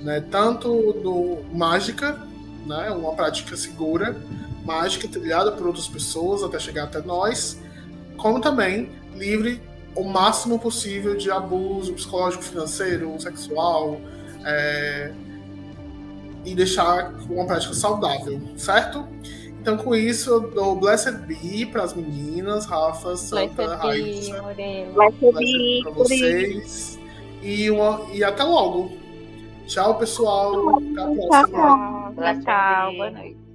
né, tanto no mágica, né, uma prática segura, mágica trilhada por outras pessoas até chegar até nós, como também livre o máximo possível de abuso psicológico, financeiro, sexual, e deixar uma prática saudável, certo? Então, com isso, eu dou Blessed Be para as meninas, Rafa, Santa, Raíssa. Blessed Be para vocês. E até logo. Tchau, pessoal. Até a próxima. Tchau. Boa noite.